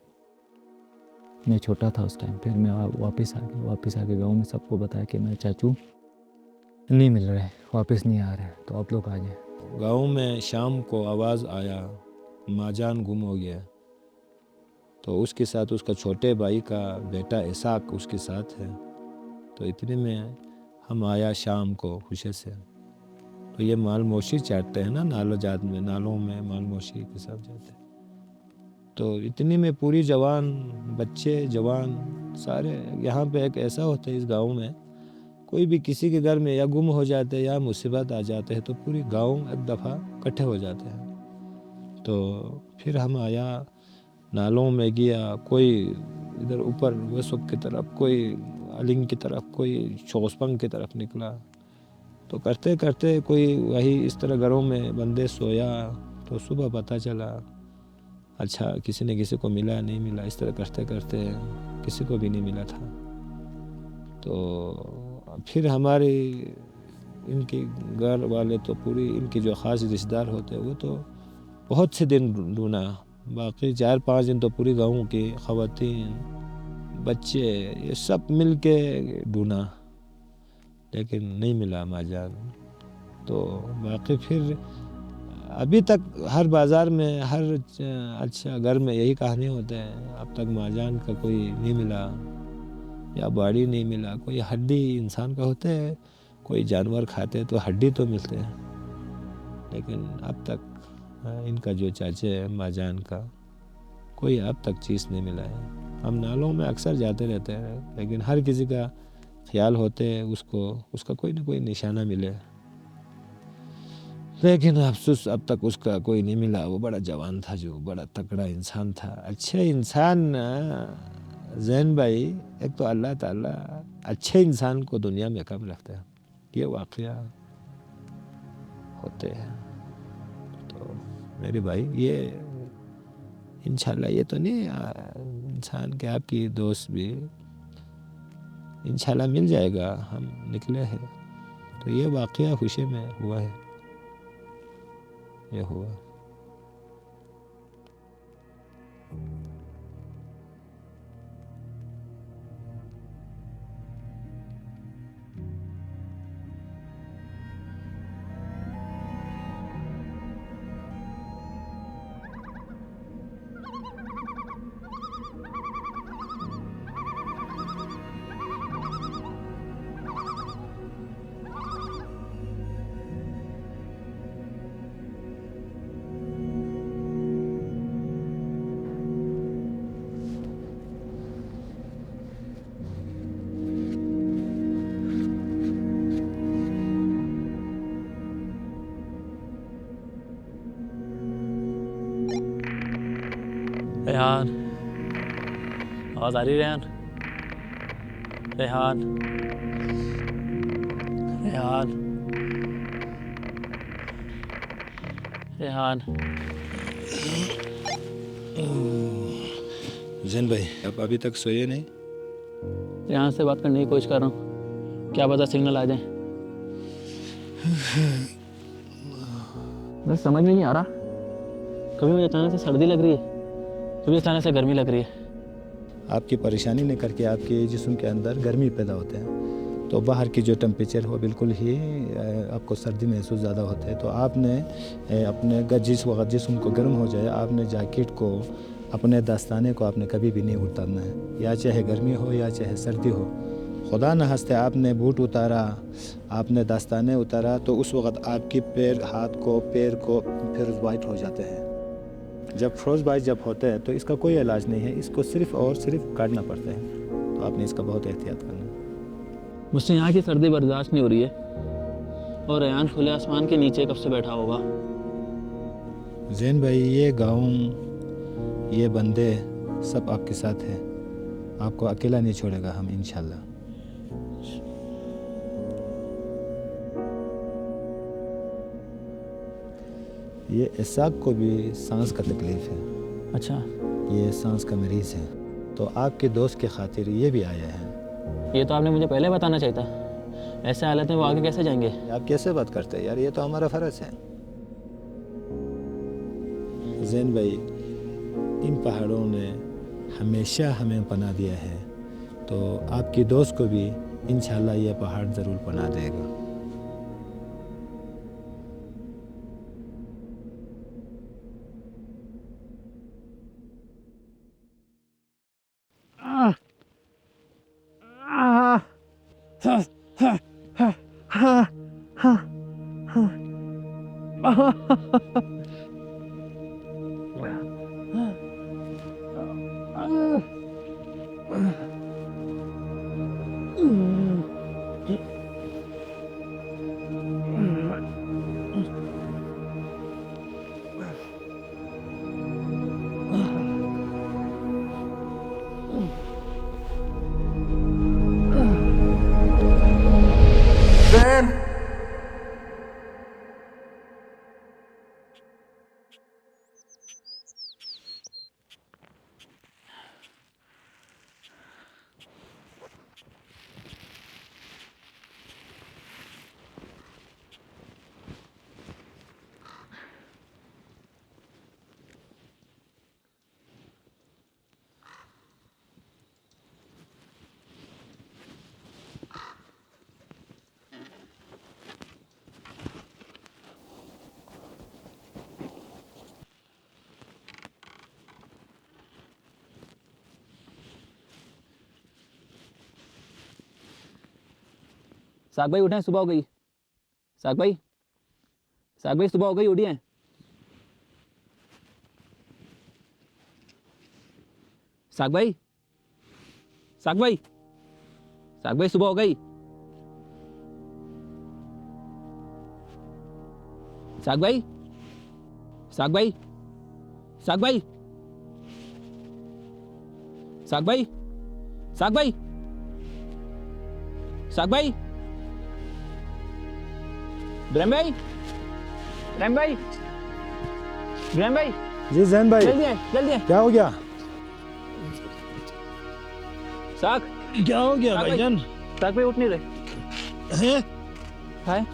[SPEAKER 6] मैं छोटा था उस टाइम, फिर मैं वापस आ गया गाँव में सबको बताया कि मेरे चाचू नहीं मिल रहे, वापस नहीं आ रहे, तो आप लोग आ जाए।
[SPEAKER 2] गाँव में शाम को आवाज़ आया माजान गुम हो गया। तो उसके साथ उसका छोटे भाई का बेटा इसाक उसके साथ है। तो इतने में हम आया शाम को खुशी से। तो ये मालमोशी चाटते हैं ना नालों में मालमोशी के साथ जाते हैं। तो इतनी में पूरी जवान बच्चे जवान सारे यहाँ पे एक ऐसा होता है इस गांव में, कोई भी किसी के घर में या गुम हो जाते हैं या मुसीबत आ जाते हैं तो पूरी गांव एक दफ़ा इकट्ठे हो जाते हैं। तो फिर हम आया नालों में गया, कोई इधर ऊपर वसुब की तरफ, कोई अलिंग की तरफ, कोई शोस्पंग की तरफ निकला। तो करते करते कोई वही इस तरह घरों में बंदे सोया। तो सुबह पता चला अच्छा किसी ने किसी को मिला नहीं मिला, इस तरह करते करते किसी को भी नहीं मिला था। तो फिर हमारे इनके घर वाले तो पूरी इनकी जो ख़ास रिश्तेदार होते हैं वो तो बहुत से दिन ढूंढा, बाकी 4-5 दिन तो पूरी गाँव की ख़वातीन बच्चे ये सब मिल के ढूंढा, लेकिन नहीं मिला माजान। तो बाकी फिर अभी तक हर बाज़ार में हर अच्छा घर में यही कहानी होते हैं, अब तक माजान का कोई नहीं मिला या बॉडी नहीं मिला। कोई हड्डी इंसान का होते है, कोई जानवर खाते तो हड्डी तो मिलते हैं, लेकिन अब तक इनका जो चाचे है माजान का कोई अब तक चीज़ नहीं मिला है। हम नालों में अक्सर जाते रहते हैं, लेकिन हर किसी का ख्याल होते है उसका कोई ना कोई निशाना मिले, लेकिन अफसोस अब तक उसका कोई नहीं मिला। वो बड़ा जवान था, जो बड़ा तगड़ा इंसान था, अच्छे इंसान। जैन भाई एक तो अल्लाह ताला अच्छे इंसान को दुनिया में कम रखता है, ये वाक़या होते हैं। तो मेरे भाई ये इंशाल्लाह ये तो नहीं इंसान के आपकी दोस्त भी इंशाल्लाह मिल जाएगा, हम निकले हैं। तो ये वाक़या खुशी में हुआ है, ये हुआ।
[SPEAKER 5] रेहान, आवाज़ आ रही रेहान? रेहान, रेहान, रेहान।
[SPEAKER 2] जैन भाई आप अभी तक सोए नहीं?
[SPEAKER 5] रेहान से बात करने की कोशिश कर रहा हूँ, क्या पता सिग्नल आ जाए। बस समझ में नहीं आ रहा, कभी मुझे अचानक से सर्दी लग रही है, कभी अचानक से गर्मी लग रही है।
[SPEAKER 2] आपकी परेशानी ने करके आपके जिस्म के अंदर गर्मी पैदा होते हैं, तो बाहर की जो टेम्परेचर हो बिल्कुल ही आपको सर्दी महसूस ज़्यादा होता है। तो आपने अपने जिस वक्त जिस्म को गर्म हो जाए, आपने जैकेट को, अपने दस्ताने को आपने कभी भी नहीं उतारना है, या चाहे गर्मी हो या चाहे सर्दी हो। खुदा न हंसते आपने बूट उतारा, आपने दस्ताने उतारा, तो उस वक्त आपकी पैर, हाथ को, पैर को फिर वाइट हो जाते हैं। जब फ्रोज बाइट जब होते हैं तो इसका कोई इलाज नहीं है, इसको सिर्फ़ और सिर्फ काटना पड़ता है। तो आपने इसका बहुत एहतियात करना है।
[SPEAKER 5] मुझसे यहाँ की सर्दी बर्दाश्त नहीं हो रही है, और रेहान खुले आसमान के नीचे कब से बैठा होगा।
[SPEAKER 2] जैन भाई, ये गाँव, ये बंदे सब आपके साथ हैं, आपको अकेला नहीं छोड़ेगा हम इंशाल्लाह। ये इसाक को भी सांस का तकलीफ़ है।
[SPEAKER 5] अच्छा,
[SPEAKER 2] ये सांस का मरीज़ है, तो आपके दोस्त के खातिर ये भी आया है।
[SPEAKER 5] ये तो आपने मुझे पहले बताना चाहिए था, ऐसे हालत में वो आगे कैसे जाएंगे?
[SPEAKER 2] आप कैसे बात करते हैं यार, ये तो हमारा फ़र्ज़ है। जैन भाई, इन पहाड़ों ने हमेशा हमें पनाह दिया है, तो आपकी दोस्त को भी इंशाल्लाह ये पहाड़ ज़रूर पनाह देगा।
[SPEAKER 5] साग भाई उठे, सुबह हो गई। साग भाई, साग भाई सुबह हो गई, उठिए। साग भाई, साग भाई, साग भाई सुबह हो गई। साग भाई, साग भाई, साग भाई, साग भाई, साग भाई, साग भाई, इब्राहिम भाई, इब्राहिम भाई, इब्राहिम भाई।
[SPEAKER 2] जी जैन भाई,
[SPEAKER 5] जल्दी है, जल्दी है।
[SPEAKER 2] क्या हो गया?
[SPEAKER 5] साग,
[SPEAKER 2] क्या हो गया भाईजान?
[SPEAKER 5] साग भाई उठ नहीं रहे
[SPEAKER 2] हैं?
[SPEAKER 5] हाय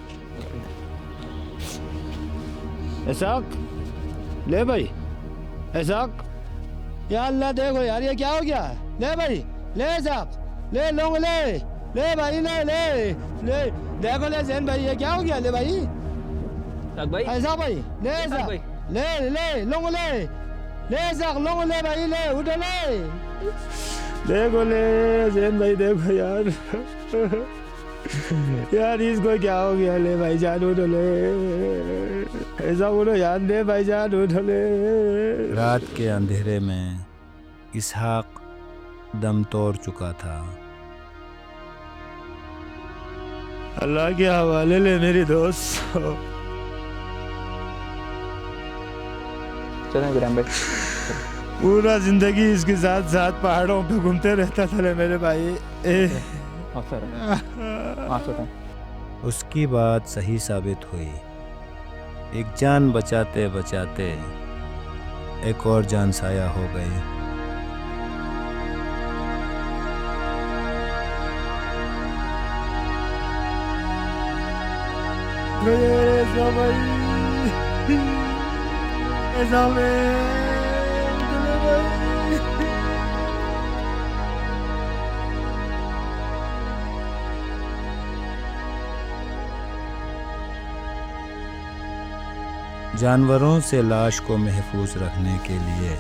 [SPEAKER 2] इसाक, ले भाई इसाक, या अल्लाह देखो यार, ये क्या हो गया? ले भाई, ले इसाक, ले लोग, ले भाई, ले देखो, ले जैन भाई, ये क्या हो गया? ले भाई
[SPEAKER 5] साग भाई,
[SPEAKER 2] ऐसा भाई, ले इसाक,
[SPEAKER 5] भाई।
[SPEAKER 2] ले लोग, ले इसाक, लोग, ले भाई, ले उठो, ले देखो, ले जैन भाई, देखो यार यार इसको क्या हो गया? ले भाई जान उठो, ले ऐसा बोलो यार, ले भाई जान उठो, ले। रात के अंधेरे में इसहाक दम तोड़ चुका था। अल्लाह के हवाले ले मेरी दोस्त।
[SPEAKER 5] चलें इब्राहिम भाई।
[SPEAKER 8] पूरा जिंदगी इसके साथ साथ पहाड़ों पे घूमते रहता था मेरे भाई।
[SPEAKER 1] उसकी बात सही साबित हुई। एक जान बचाते बचाते एक और जान साया हो गई। जानवरों से लाश को महफूज रखने के लिए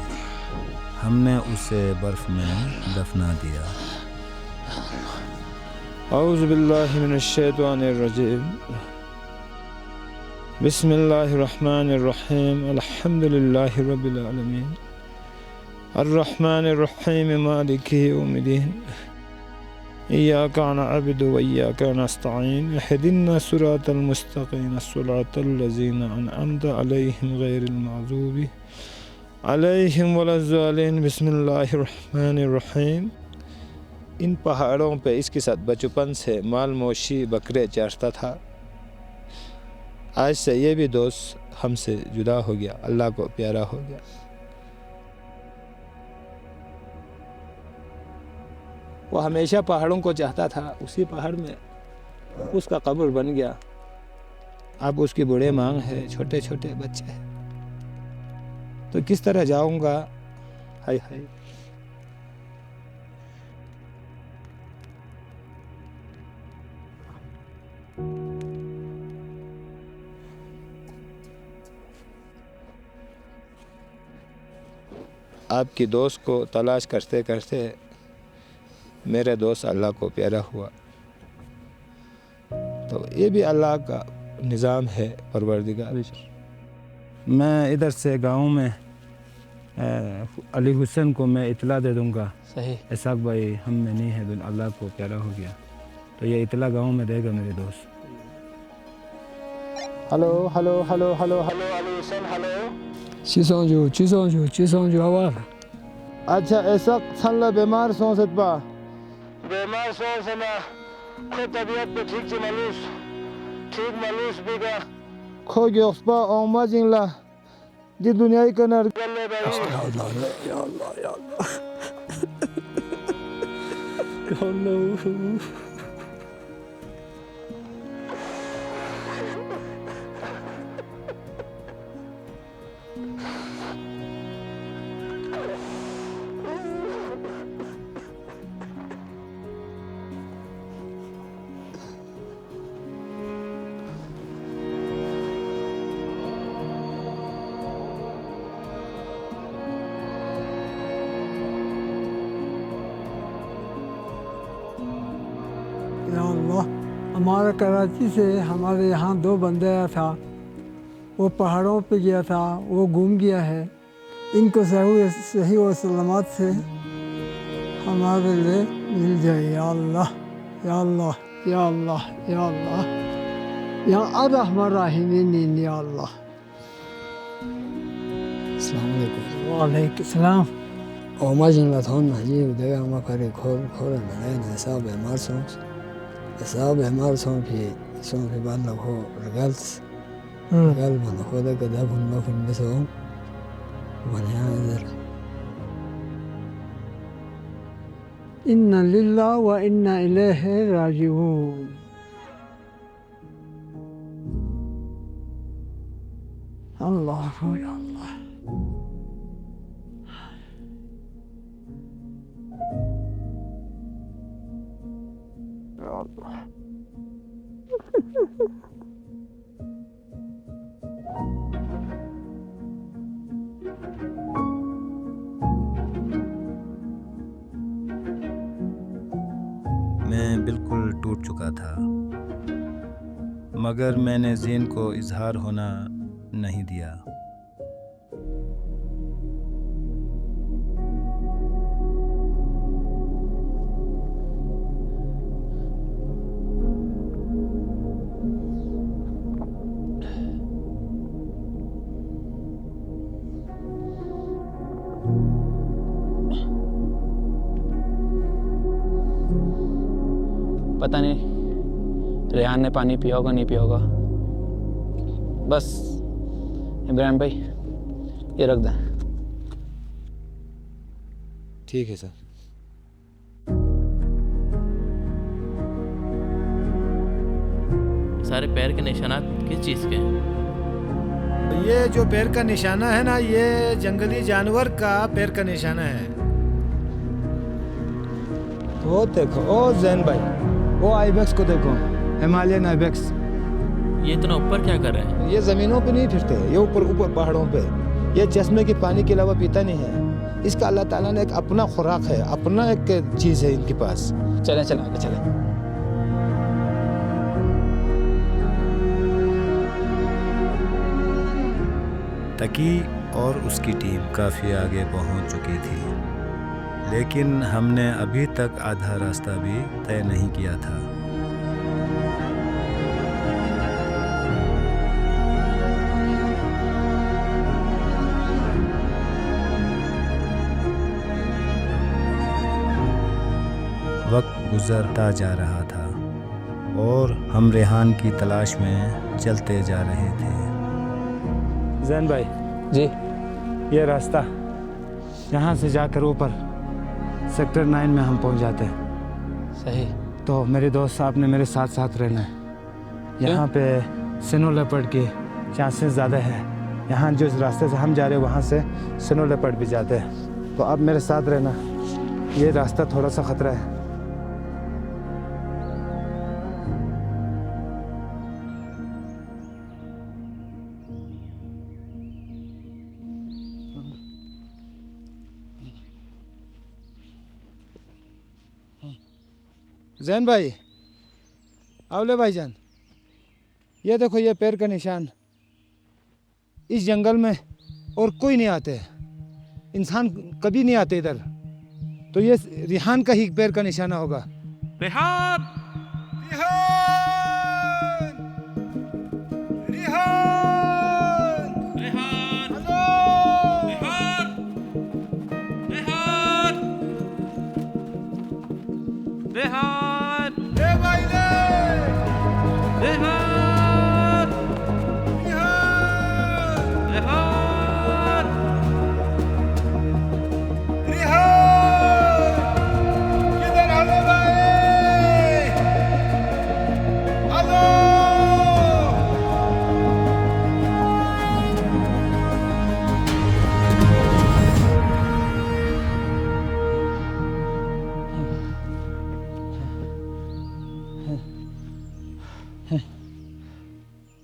[SPEAKER 1] हमने उसे बर्फ में दफना दिया।
[SPEAKER 2] औज़ु बिल्लाहि मिनश्शैतानिर्रजीम। बिस्मिल्लाहिर्रहमानिर्रहीम। अल्हम्दुलिल्लाहि रब्बिल आलमीन। अर्रहमानिर्रहीम मालिकि यौमिद्दीन। इय्याका नअबुदु व इय्याका नस्तईन। इहदिना सिरातल मुस्तकीम सिरातल लज़ीना अनअमता अलैहिम गैरिल मग़ज़ूबि अलैहिम वलज़्ज़ालिन। बिस्मिल्लाहिर्रहमानिर्रहीम। इन पहाड़ों पे इसके साथ बचपन से माल मोशी बकरे चरता था। आज से ये भी दोस्त हमसे जुदा हो गया, अल्लाह को प्यारा हो गया। वो हमेशा पहाड़ों को चाहता था, उसी पहाड़ में उसका कब्र बन गया। अब उसकी बूढ़े मांग है, छोटे छोटे बच्चे हैं, तो किस तरह जाऊंगा? हाय हाय। आपकी दोस्त को तलाश करते करते मेरे दोस्त अल्लाह को प्यारा हुआ। तो ये भी अल्लाह का निज़ाम है, परवरदिगार।
[SPEAKER 1] मैं इधर से गांव में अली हुसैन को मैं इतला दे दूंगा।
[SPEAKER 5] सही।
[SPEAKER 1] इसाक भाई हम में नहीं है, अल्लाह को प्यारा हो गया, तो ये इतला गांव में देगा मेरे दोस्त।
[SPEAKER 2] Hello hello hello hello hello Ali Hussain hello.
[SPEAKER 6] चिसोंजू आवाज।
[SPEAKER 2] अच्छा ऐसा छल्ला बीमार सो सतबा
[SPEAKER 3] बीमार सो से ना खुद तबीयत पे ठीक मालूस भी का
[SPEAKER 2] खो गयोस्पा ओमा जिंगला जी दुनिया का नर
[SPEAKER 3] गले भाई।
[SPEAKER 2] या अल्लाह या अल्लाह या अल्लाह।
[SPEAKER 13] या अल्लाह, हमारा कराची से हमारे यहाँ 2 बंदे आया था, वो पहाड़ों पे गया था, वो गुम गया है। इनको सही व सलामत से हमारे लिए मिल जाए या अल्लाह या अल्लाह या अल्लाह या अल्लाह या अर्रहमान रहीमीन या अल्लाह।
[SPEAKER 7] अस्सलाम वालेकुम।
[SPEAKER 13] वालेकुम सलाम।
[SPEAKER 7] ओमा जिंगला थोन हाजी उदय आमा करे खोल खोल मने हिसाब बीमार सों हिसाब बीमार सों फिर बाद लगो रगल्स रगल मन खोदा गदा भुन में सो मने इधर।
[SPEAKER 13] इन्ना लिल्लाह व इन्ना इलैहि राजिऊन। अल्लाह या अल्लाह।
[SPEAKER 1] मैं बिल्कुल टूट चुका था, मगर मैंने ज़ेन को इजहार होना नहीं दिया।
[SPEAKER 5] पता नहीं रेहान ने पानी पिया होगा नहीं पिया होगा। बस इब्राहिम भाई ये रख दें।
[SPEAKER 2] ठीक है सर।
[SPEAKER 12] सारे पैर के निशानात किस चीज़ के हैं?
[SPEAKER 1] ये जो पैर का निशाना है ना, ये जंगली जानवर का पैर का निशाना है।
[SPEAKER 8] वो देखो, ओ जैन भाई, वो आइबेक्स को देखो, हिमालयन आइबेक्स।
[SPEAKER 12] ये इतना ऊपर क्या कर रहे हैं?
[SPEAKER 2] ये ज़मीनों पे नहीं फिरते, ये ऊपर ऊपर पहाड़ों पे। ये चश्मे के पानी के अलावा पीता नहीं है। इसका अल्लाह ताला ने एक अपना खुराक है, अपना एक चीज़ है इनके पास।
[SPEAKER 5] चलें चलें आगे चलें।
[SPEAKER 1] तकी और उसकी टीम काफ़ी आगे पहुंच चुकी थी, लेकिन हमने अभी तक आधा रास्ता भी तय नहीं किया था। वक्त गुजरता जा रहा था और हम रेहान की तलाश में चलते जा रहे थे।
[SPEAKER 8] जैन भाई
[SPEAKER 5] जी,
[SPEAKER 8] ये रास्ता यहाँ से जाकर ऊपर सेक्टर 9 में हम पहुँच जाते हैं।
[SPEAKER 5] सही।
[SPEAKER 8] तो मेरे दोस्त साहब ने मेरे साथ साथ रहना है। यहाँ पे स्नो लेपर्ड के चांसेस ज़्यादा है। यहाँ जिस रास्ते से हम जा रहे हैं वहाँ से स्नो लेपर्ड भी जाते हैं। तो आप मेरे साथ रहना, ये रास्ता थोड़ा सा ख़तरा है। जैन भाई, आवले भाईजान, ये देखो, ये पैर का निशान। इस जंगल में और कोई नहीं आते, इंसान कभी नहीं आते इधर। तो ये रेहान का ही पैर का निशाना होगा।
[SPEAKER 12] रेहान! रेहान! रेहान!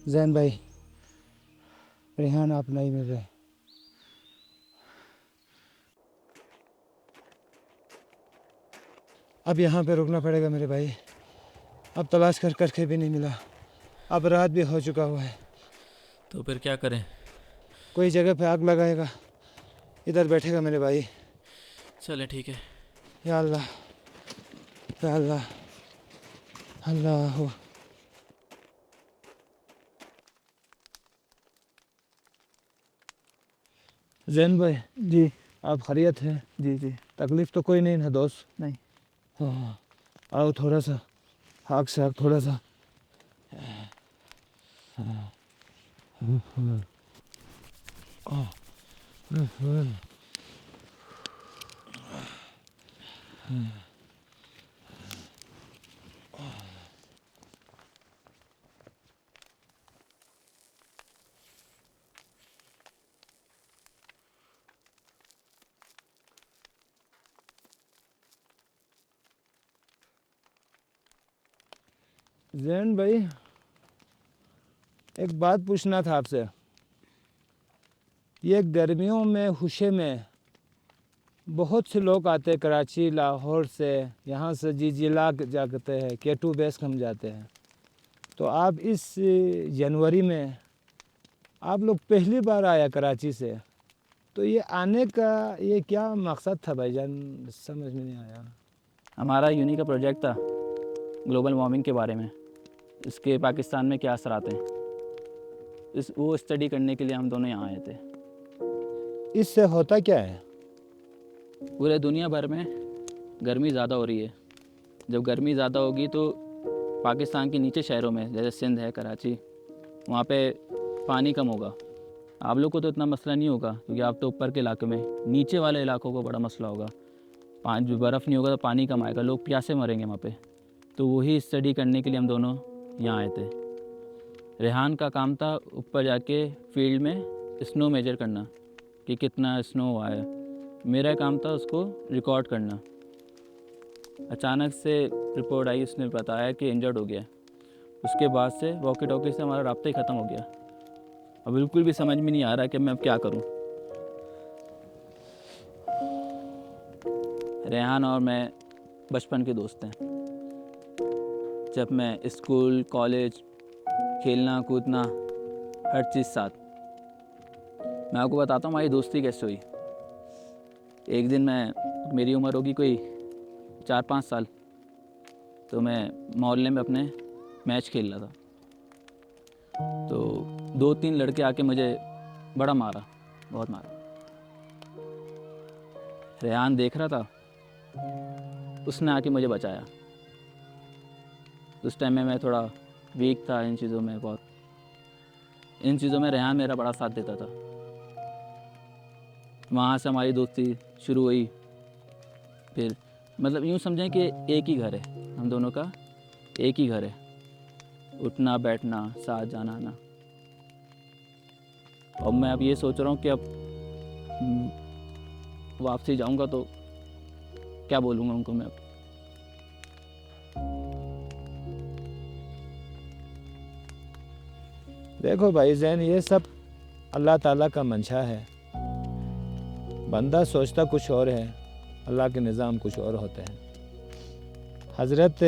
[SPEAKER 8] जैन भाई, रेहान आप नहीं मिल रहे। अब यहाँ पे रुकना पड़ेगा मेरे भाई। अब तलाश कर करके भी नहीं मिला। अब रात भी हो चुका हुआ है।
[SPEAKER 12] तो फिर क्या करें?
[SPEAKER 8] कोई जगह पे आग लगाएगा, इधर बैठेगा मेरे भाई।
[SPEAKER 12] चले ठीक है।
[SPEAKER 8] या अल्लाह, या अल्लाह, अल्लाह। जैन भाई जी, आप खैरियत हैं? जी जी। तकलीफ तो कोई नहीं ना दोस्त? नहीं। हाँ, आओ थोड़ा सा आग से आग थोड़ा सा। जैन भाई, एक बात पूछना था आपसे। ये गर्मियों में हुशे में बहुत से लोग आते हैं, कराची, लाहौर से, यहाँ से जिला जाते हैं, K2 बेस हम जाते हैं। तो आप इस जनवरी में आप लोग पहली बार आया कराची से, तो ये आने का ये क्या मकसद था भाईजान, समझ में नहीं आया।
[SPEAKER 5] हमारा यूनी का प्रोजेक्ट था ग्लोबल वार्मिंग के बारे में, इसके पाकिस्तान में क्या असरात हैं, वो स्टडी करने के लिए हम दोनों यहाँ आए थे।
[SPEAKER 8] इससे होता क्या है?
[SPEAKER 5] पूरे दुनिया भर में गर्मी ज़्यादा हो रही है। जब गर्मी ज़्यादा होगी तो पाकिस्तान के नीचे शहरों में जैसे सिंध है, कराची, वहाँ पे पानी कम होगा। आप लोग को तो इतना मसला नहीं होगा क्योंकि आप तो ऊपर के इलाके में, नीचे वाले इलाकों को बड़ा मसला होगा। पानी बर्फ़ नहीं होगा तो पानी कम आएगा, लोग प्यासे मरेंगे वहाँ पे। तो वही स्टडी करने के लिए हम दोनों यहाँ आए थे। रेहान का काम था ऊपर जाके फील्ड में स्नो मेजर करना कि कितना स्नो हुआ है। मेरा काम था उसको रिकॉर्ड करना। अचानक से रिपोर्ट आई, उसने बताया कि इंजर्ड हो गया। उसके बाद से वॉकी टॉकी से हमारा राब्ता ही ख़त्म हो गया। अब बिल्कुल भी समझ में नहीं आ रहा कि मैं अब क्या करूं। रेहान और मैं बचपन के दोस्त हैं। जब मैं स्कूल, कॉलेज, खेलना कूदना, हर चीज़ साथ। मैं आपको बताता हूँ हमारी दोस्ती कैसे हुई। एक दिन मेरी उम्र होगी कोई 4-5 साल, तो मैं मोहल्ले में अपने मैच खेल रहा था। तो 2-3 लड़के आके मुझे बड़ा मारा, बहुत मारा। रेहान देख रहा था, उसने आके मुझे बचाया। उस टाइम में मैं थोड़ा वीक था इन चीज़ों में, बहुत इन चीज़ों में रेहान मेरा बड़ा साथ देता था। वहाँ से हमारी दोस्ती शुरू हुई। फिर मतलब यूँ समझें कि एक ही घर है, हम दोनों का एक ही घर है। उठना बैठना, साथ जाना आना। और मैं अब ये सोच रहा हूँ कि अब वापसी जाऊँगा तो क्या बोलूँगा उनको मैं अब।
[SPEAKER 2] देखो भाई ज़ैन, ये सब अल्लाह ताला का मंशा है। बंदा सोचता कुछ और है, अल्लाह के निज़ाम कुछ और होते हैं। हज़रत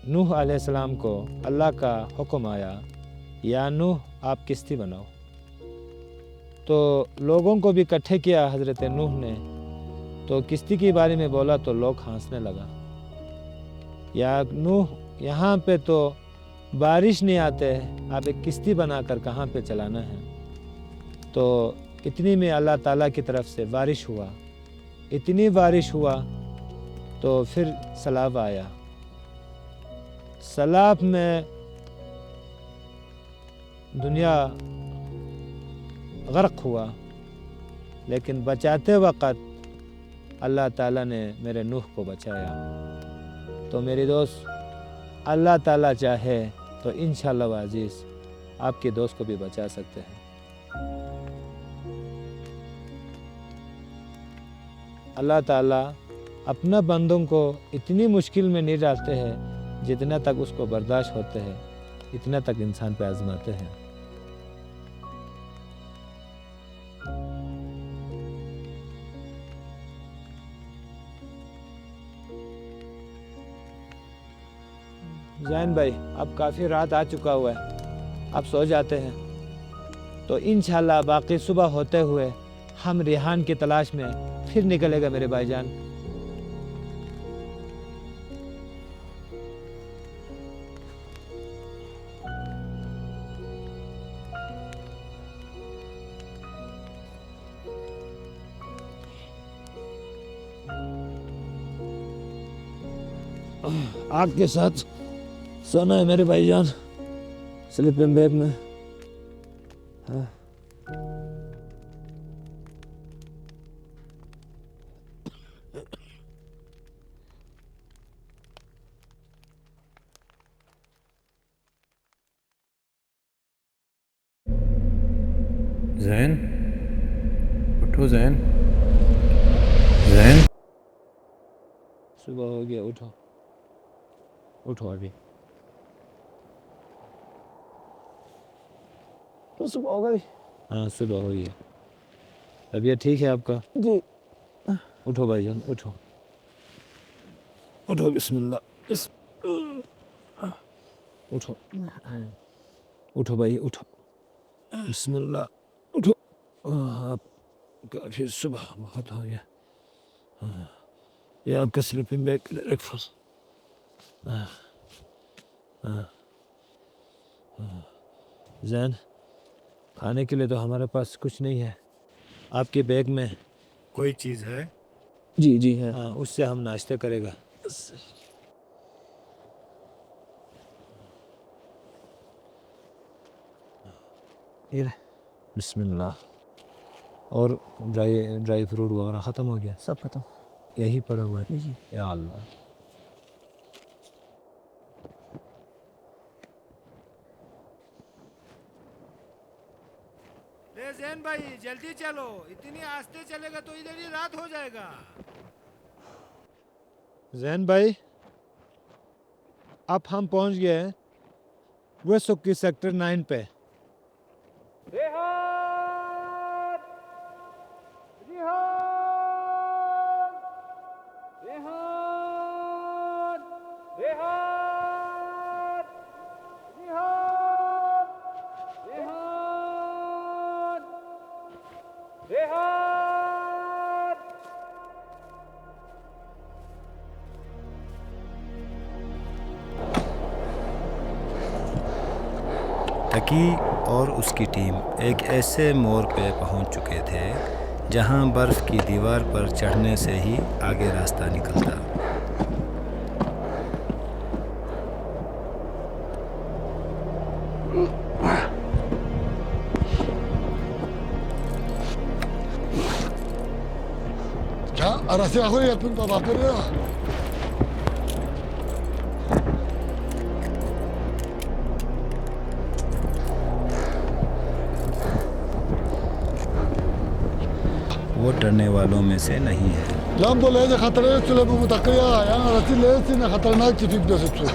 [SPEAKER 2] नूह अलैहिस्सलाम को अल्लाह का हुक्म आया, या नूह आप किश्ती बनाओ। तो लोगों को भी इकट्ठे किया हज़रत नूह ने। तो किश्ती के बारे में बोला तो लोग हंसने लगा, या नूह यहाँ पे तो बारिश नहीं आते, आप एक किश्ती बनाकर कहाँ पे चलाना है। तो इतनी में अल्लाह ताला की तरफ से बारिश हुआ। इतनी बारिश हुआ तो फिर सैलाब आया। सैलाब में दुनिया गर्क हुआ, लेकिन बचाते वक़्त अल्लाह ताला ने मेरे नूह को बचाया। तो मेरी दोस्त, अल्लाह ताला चाहे तो इंशाअल्लाह अज़ीज़ आपके दोस्त को भी बचा सकते हैं। अल्लाह ताला अपना बंदों को इतनी मुश्किल में नहीं डालते हैं, जितना तक उसको बर्दाश्त होते हैं इतना तक इंसान पे आजमाते हैं। ज़ैन भाई, अब काफ़ी रात आ चुका हुआ है, आप सो जाते हैं। तो इंशाल्लाह बाकी सुबह होते हुए हम रेहान की तलाश में फिर निकलेगा मेरे भाईजान। आग के साथ सोना है मेरे भाईजान, स्लीपिंग बैग में। हाँ।
[SPEAKER 4] ज़ैन, उठो ज़ैन, ज़ैन।
[SPEAKER 2] सुबह हो गया, उठो उठो अभी।
[SPEAKER 13] तो सुबह हो गई?
[SPEAKER 2] हाँ सुबह हो गई। तबीयत ठीक है आपका?
[SPEAKER 13] जी।
[SPEAKER 2] उठो भाईजान, उठो उठो, बिस्मिल्लाह। उठो उठो भाई, उठो, बिस्मिल्लाह, उठो। आपका फिर सुबह बहुत हो गया। ये आपका स्लीपिंग बैग ब्रेकफास्ट। ज़ैन, खाने के लिए तो हमारे पास कुछ नहीं है। आपके बैग में कोई चीज़ है?
[SPEAKER 5] जी जी है।
[SPEAKER 2] हाँ, उससे हम नाश्ता करेगा।
[SPEAKER 6] ये ले।
[SPEAKER 2] बिस्मिल्लाह। और ड्राई फ्रूट वगैरह ख़त्म हो गया?
[SPEAKER 5] सब खत्म।
[SPEAKER 2] यही पड़ा हुआ है या अल्लाह।
[SPEAKER 8] जैन भाई जल्दी चलो, इतनी आस्ते चलेगा तो इधर ही रात हो जाएगा।
[SPEAKER 2] जैन भाई, अब हम पहुंच गए हैं वेसुकी सेक्टर 9 पे।
[SPEAKER 1] तकी और उसकी टीम एक ऐसे मोड़ पे पहुंच चुके थे जहां बर्फ़ की दीवार पर चढ़ने से ही आगे रास्ता निकलता।
[SPEAKER 14] Ahora sí, ajo y el punto va a perder.
[SPEAKER 1] वो डरने वालों में से नहीं है।
[SPEAKER 14] Lambo le de khatara chule bu mutaqiya ya rati le sin khatarnak chifik de sutsu.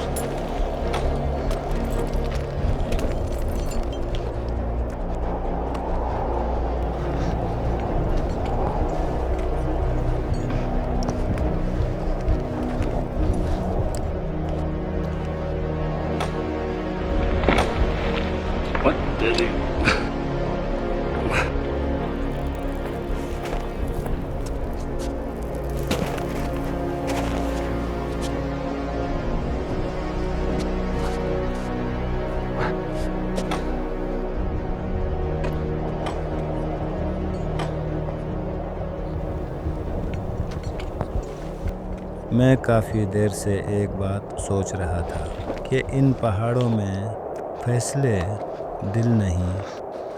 [SPEAKER 1] मैं काफ़ी देर से एक बात सोच रहा था कि इन पहाड़ों में फैसले दिल नहीं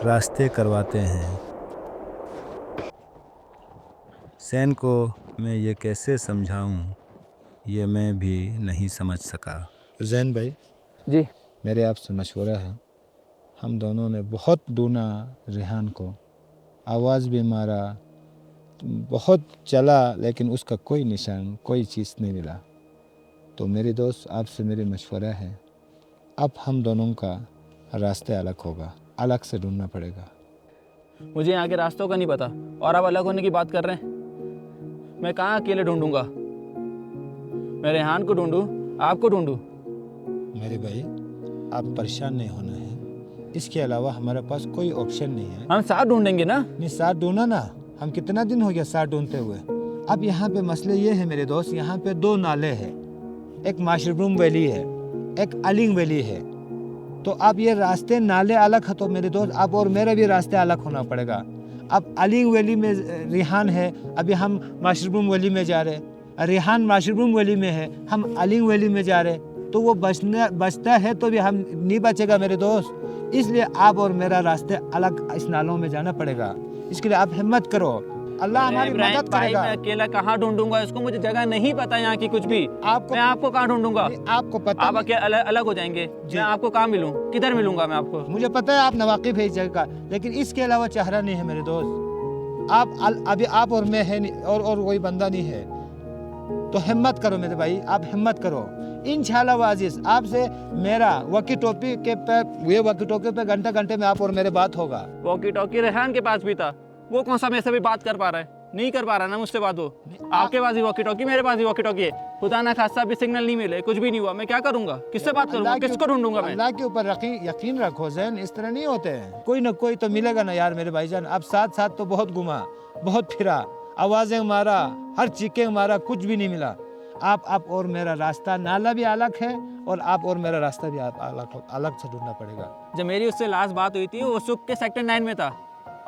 [SPEAKER 1] रास्ते करवाते हैं। सैन को मैं ये कैसे समझाऊं, ये मैं भी नहीं समझ सका।
[SPEAKER 2] जैन भाई
[SPEAKER 5] जी,
[SPEAKER 2] मेरे आपसे मशवरा है। हम दोनों ने बहुत ढूंढा रेहान को, आवाज़ भी मारा, बहुत चला, लेकिन उसका कोई निशान, कोई चीज़ नहीं मिला। तो मेरे दोस्त, आपसे मेरी मशवरा है, अब हम दोनों का रास्ते अलग होगा, अलग से ढूंढना पड़ेगा।
[SPEAKER 5] मुझे यहाँ के रास्तों का नहीं पता और आप अलग होने की बात कर रहे हैं। मैं कहाँ अकेले ढूंढूंगा? मैं रेहान को ढूंढूं, आपको ढूंढूं?
[SPEAKER 2] मेरे भाई, आप परेशान नहीं होना है, इसके अलावा हमारे पास कोई ऑप्शन नहीं है।
[SPEAKER 5] हम साथ ढूंढेंगे ना?
[SPEAKER 2] नहीं, साथ ढूंढना ना, हम कितना दिन हो गया साथ ढूंढते हुए। अब यहाँ पे मसले ये है मेरे दोस्त, यहाँ पे दो नाले हैं, एक मशरूम वैली है, एक अलिंग वैली है। तो अब ये रास्ते नाले अलग है, तो मेरे दोस्त अब और मेरे भी रास्ते अलग होना पड़ेगा। अब अलिंग वैली में रेहान है, अभी हम मशरूम वैली में जा रहे, रेहान मशरूम वैली में है, हम अलिंग वैली में जा रहे, तो वो बचता है तो भी हम नहीं बचेगा मेरे दोस्त। इसलिए आप और मेरा रास्ते अलग इस नालों में जाना पड़ेगा। इसके लिए आप हिम्मत करो, अल्लाह हमारी मदद करेगा।
[SPEAKER 5] मैं अकेला कहाँ ढूंढूंगा इसको? मुझे जगह नहीं पता यहाँ की कुछ भी। मैं आपको कहाँ ढूंढूंगा?
[SPEAKER 2] आपको पता,
[SPEAKER 5] आप अकेले अलग हो जाएंगे। मैं आपको कहाँ मिलूं? किधर मिलूंगा मैं आपको?
[SPEAKER 2] मुझे पता है आप नवाकिफ है इस जगह का, लेकिन इसके अलावा चेहरा नहीं है मेरे दोस्त। आप अभी आप और मैं है और कोई बंदा नहीं है। तो हिम्मत करो मेरे भाई, आप हिम्मत करो। इंशाल्लाह वाजिज़ आपसे मेरा वॉकी टॉकी पे घंटे में आप और मेरे बात होगा।
[SPEAKER 5] वॉकी टॉकी रेहान के पास भी था, वो कौन सा मेरे से भी बात कर पा रहा है? नहीं कर पा रहा ना मुझसे बात। वो आपके पास ही वॉकी टॉकी, मेरे पास ही वॉकी टॉकी है। खुदा ना खासा भी सिग्नल नहीं मिले, कुछ भी नहीं हुआ, मैं क्या करूंगा? किससे बात करूंगा? किसको ढूंढूंगा मैं?
[SPEAKER 2] अल्लाह के ऊपर यकीन रखो जैन, इस तरह नहीं होते हैं। कोई ना कोई तो मिलेगा ना यार मेरे भाईजान। अब साथ साथ तो बहुत घुमा, बहुत फिरा, आवाज़ें मारा, हर चीखें मारा, कुछ भी नहीं मिला। आप और मेरा रास्ता नाला भी अलग है, और आप और मेरा रास्ता भी अलग से ढूंढना पड़ेगा।
[SPEAKER 5] जब मेरी उससे लास्ट बात हुई थी वो सुख के सेक्टर 9 में था।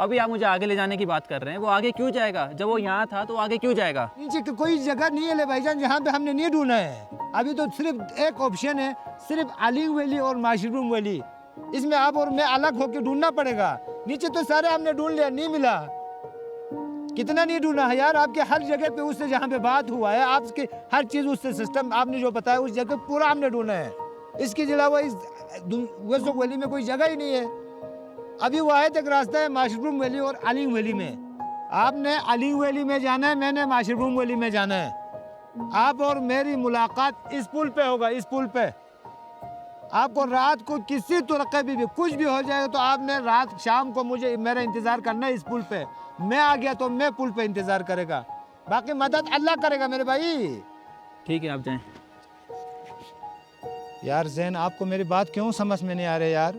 [SPEAKER 5] अभी आप मुझे आगे ले जाने की बात कर रहे हैं। वो आगे क्यों जाएगा? जब वो यहाँ था तो आगे क्यों जाएगा?
[SPEAKER 2] नीचे कोई जगह नहीं है ले भाईजान जहाँ पे हमने नहीं ढूंढा है। अभी तो सिर्फ एक ऑप्शन है, सिर्फ अलिंग वैली और मशरूम वैली।
[SPEAKER 8] इसमें आप और मैं अलग होकर ढूंढना पड़ेगा। नीचे तो सारे हमने ढूंढ लिया, नहीं मिला। कितना नहीं ढूंढा है यार, आपके हर जगह पे उससे जहाँ पे बात हुआ है, आपके हर चीज़ उससे सिस्टम आपने जो बताया उस जगह पूरा हमने ढूंढा है। इसके अलावा इस वेसोक वैली में कोई जगह ही नहीं है। अभी वाहिद एक रास्ता है मशरूम वैली और अलिंग वैली में। आपने अलिंग वैली में जाना है, मैंने मशरूम वैली में जाना है। आप और मेरी मुलाकात इस पुल पे होगा, इस पुल पे। आपको रात को किसी तरीके भी कुछ भी हो जाएगा तो आपने रात शाम को मुझे मेरा इंतज़ार करना है इस पुल पे। मैं आ गया तो मैं पुल पे इंतज़ार करेगा, बाकी मदद अल्लाह करेगा मेरे भाई।
[SPEAKER 5] ठीक है, आप जाएं।
[SPEAKER 8] यार जैन, आपको मेरी बात क्यों समझ में नहीं आ रही यार?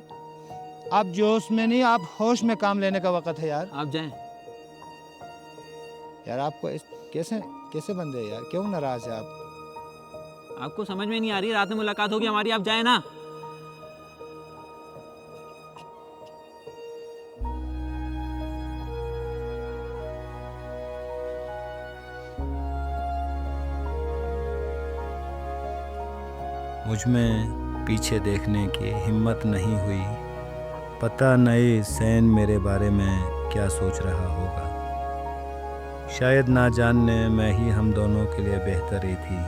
[SPEAKER 8] आप जोश में नहीं, आप होश में काम लेने का वक्त है यार।
[SPEAKER 5] आप जाएं।
[SPEAKER 8] यार आपको कैसे कैसे बंदे हैं यार, क्यों नाराज है आप?
[SPEAKER 5] आपको समझ में नहीं आ रही, रात में मुलाकात होगी हमारी, आप जाएं ना।
[SPEAKER 1] मुझ में पीछे देखने की हिम्मत नहीं हुई। पता नहीं सैन मेरे बारे में क्या सोच रहा होगा। शायद ना जानने मैं ही हम दोनों के लिए बेहतर ही थी।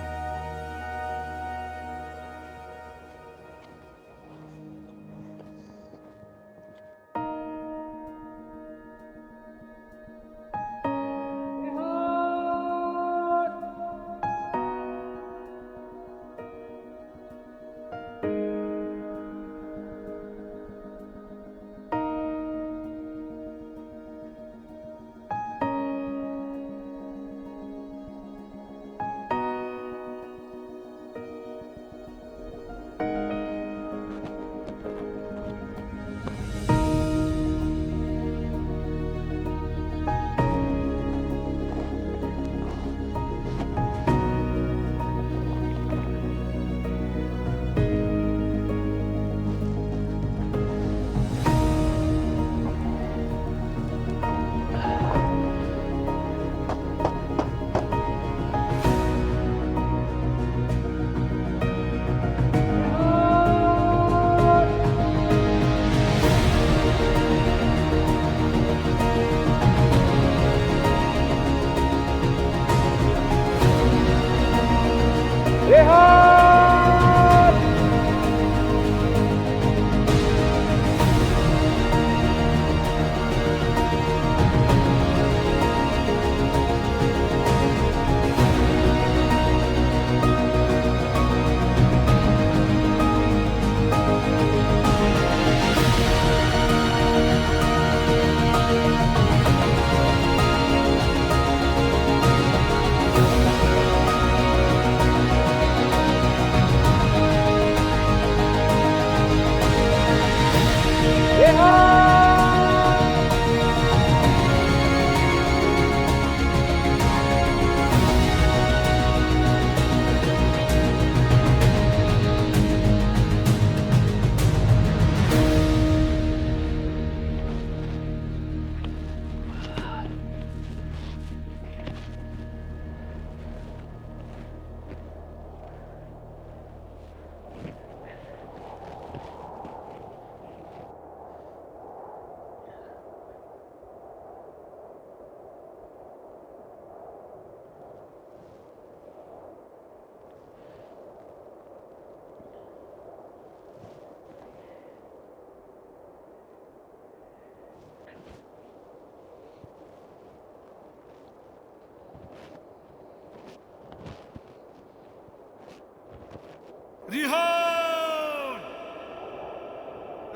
[SPEAKER 15] रिहान!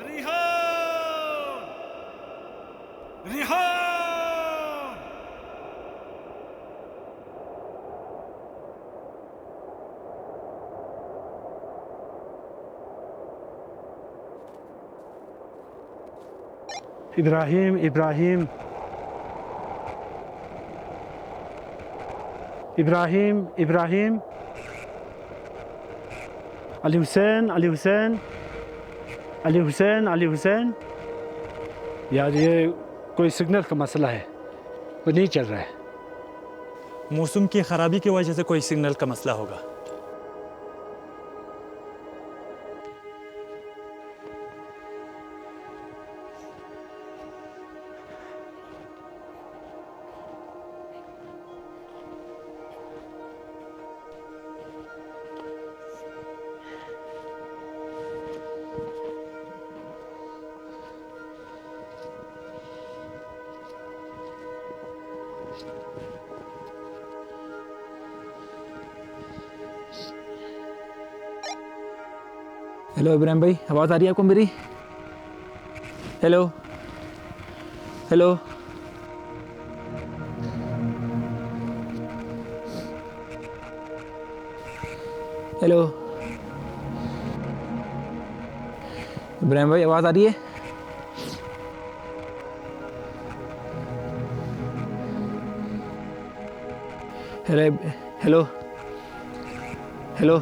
[SPEAKER 15] रिहान! रिहान!
[SPEAKER 11] इब्राहिम इब्राहिम इब्राहिम इब्राहिम अली हुसैन अली हुसैन अली हुसैन अली हुसैन। यार ये कोई सिग्नल का मसला है, वो नहीं चल रहा है।
[SPEAKER 10] मौसम की ख़राबी की वजह से कोई सिग्नल का मसला होगा।
[SPEAKER 5] हेलो इब्राहिम भाई, आवाज़ आ रही है आपको मेरी? हेलो हेलो हेलो इब्राहिम भाई, आवाज़ आ रही है? हेलो हेलो हेलो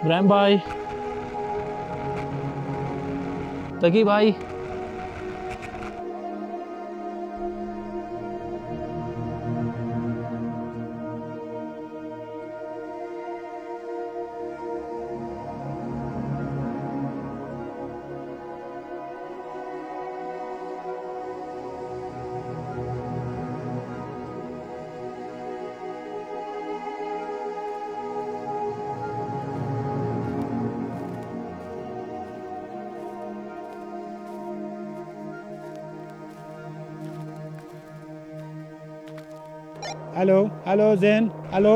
[SPEAKER 5] इब्राहिम भाई, तकी भाई,
[SPEAKER 8] hello hello Jain, hello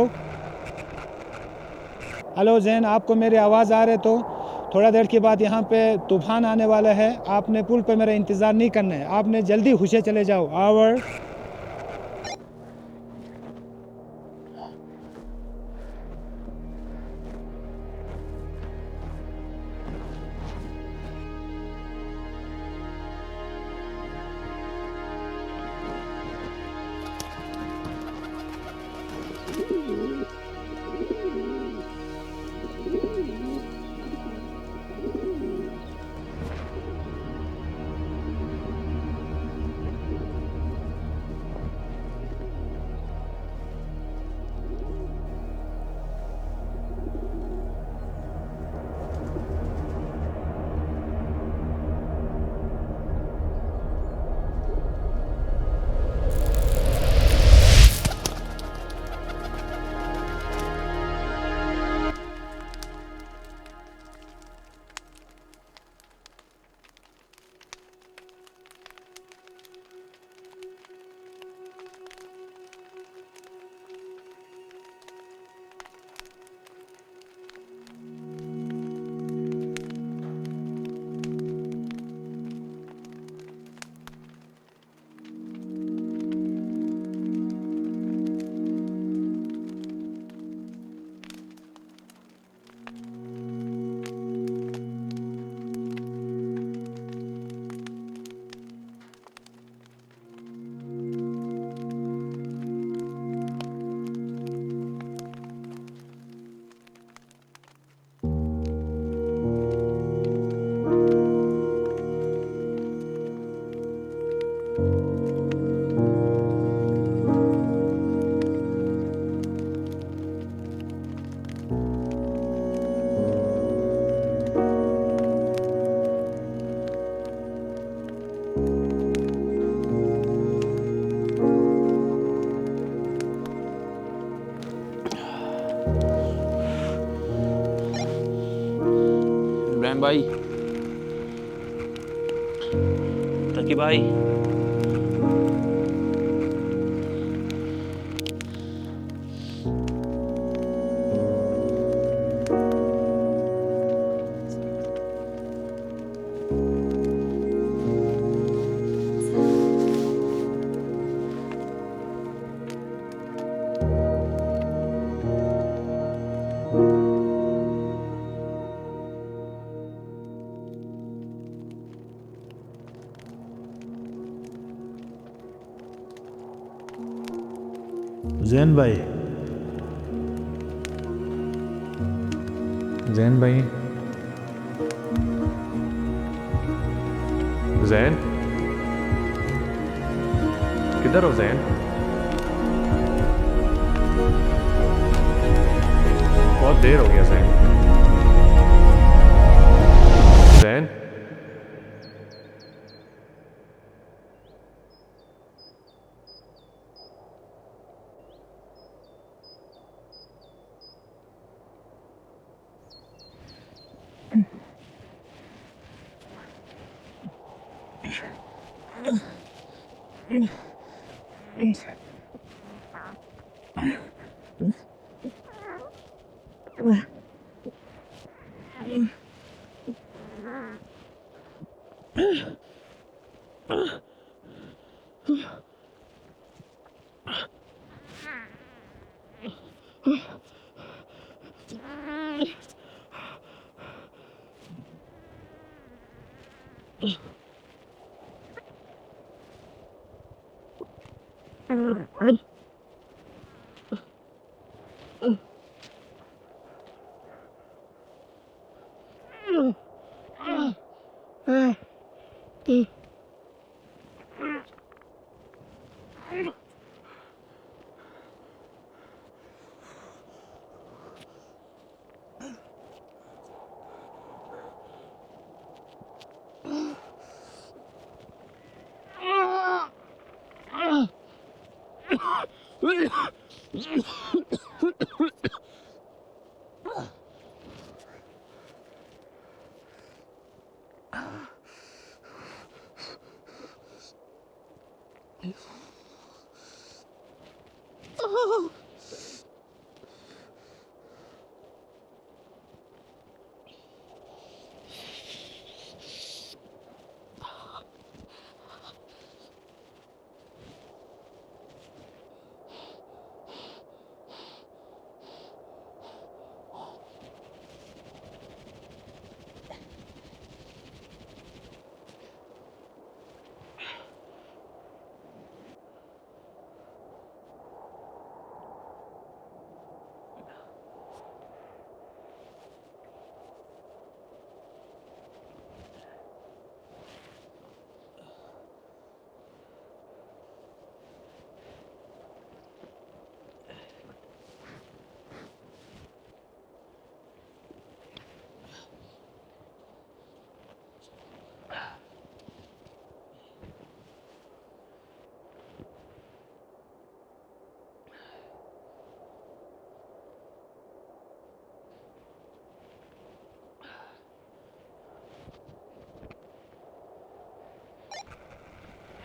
[SPEAKER 8] hello Jain, आपको मेरी आवाज़ आ रही? तो थोड़ा देर के बाद यहाँ पे तूफान आने वाला है, आपने पुल पे मेरा इंतज़ार नहीं करना है, आपने जल्दी हुशे चले जाओ। आवर
[SPEAKER 5] इब्राहिम भाई, तकी भाई,
[SPEAKER 10] जैन भाई
[SPEAKER 4] जैन भाई जैन किधर हो जैन? बहुत देर हो गया जैन। जैन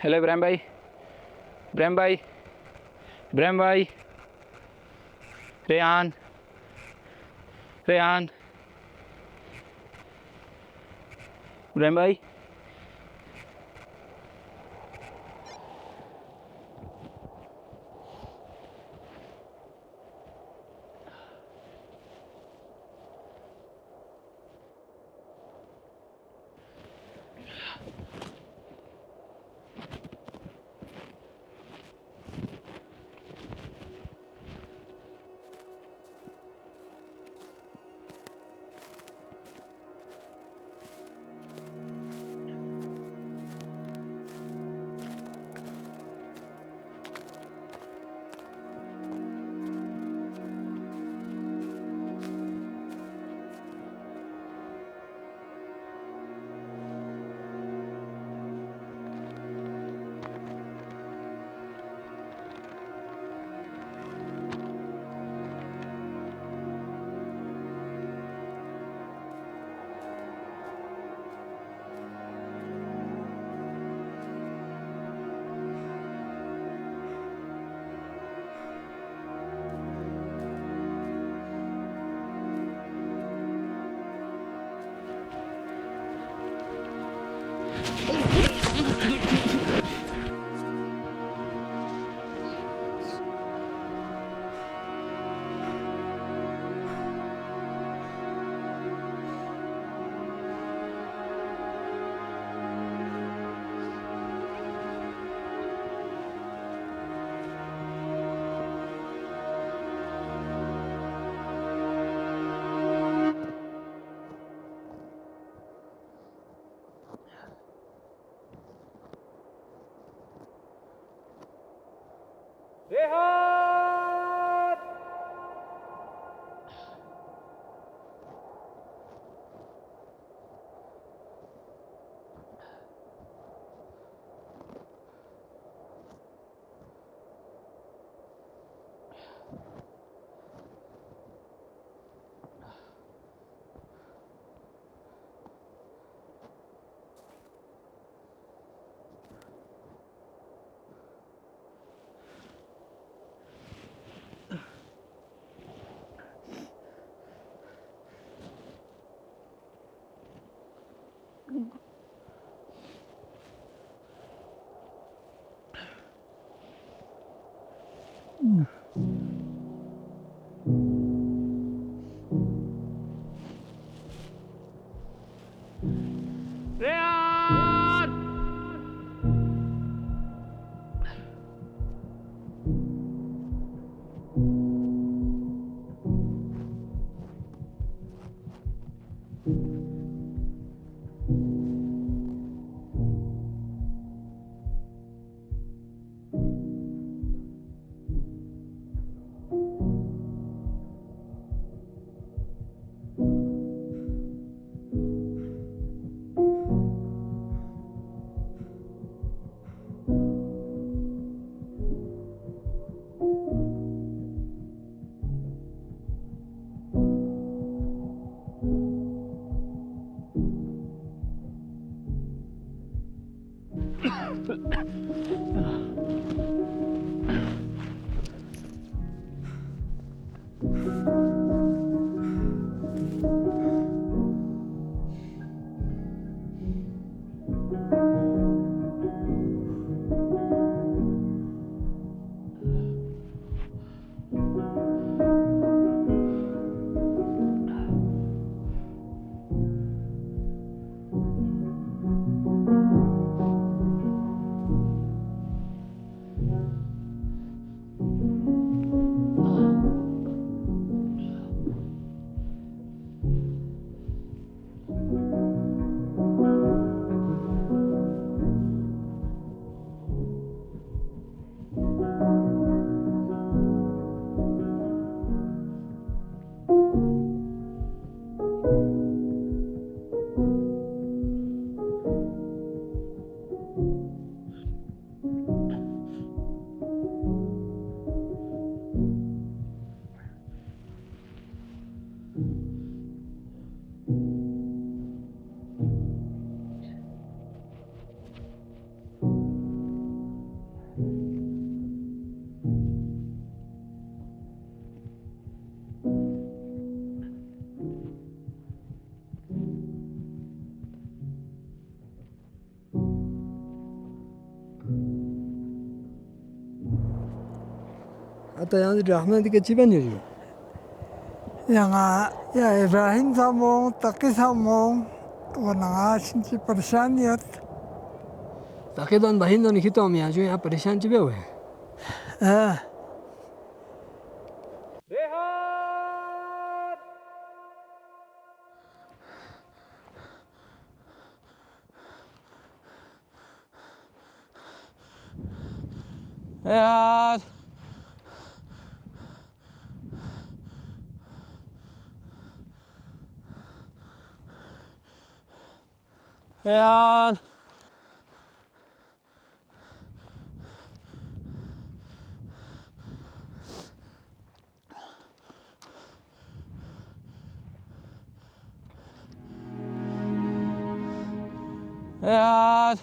[SPEAKER 5] हेलो इब्राहिम भाई, इब्राहिम भाई, इब्राहिम भाई, रेहान, रेहान, इब्राहिम भाई।
[SPEAKER 13] Hatta yani rahmetli geçiben yürüyor. Yang ya Ibrahim samong, Taki samong, warna sinci persaniyat. Taki don bahin don kita om ya, jo ya persan cibe we.
[SPEAKER 9] Rehat. Rehat. Rehat.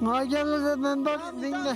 [SPEAKER 13] Magellan member dinle.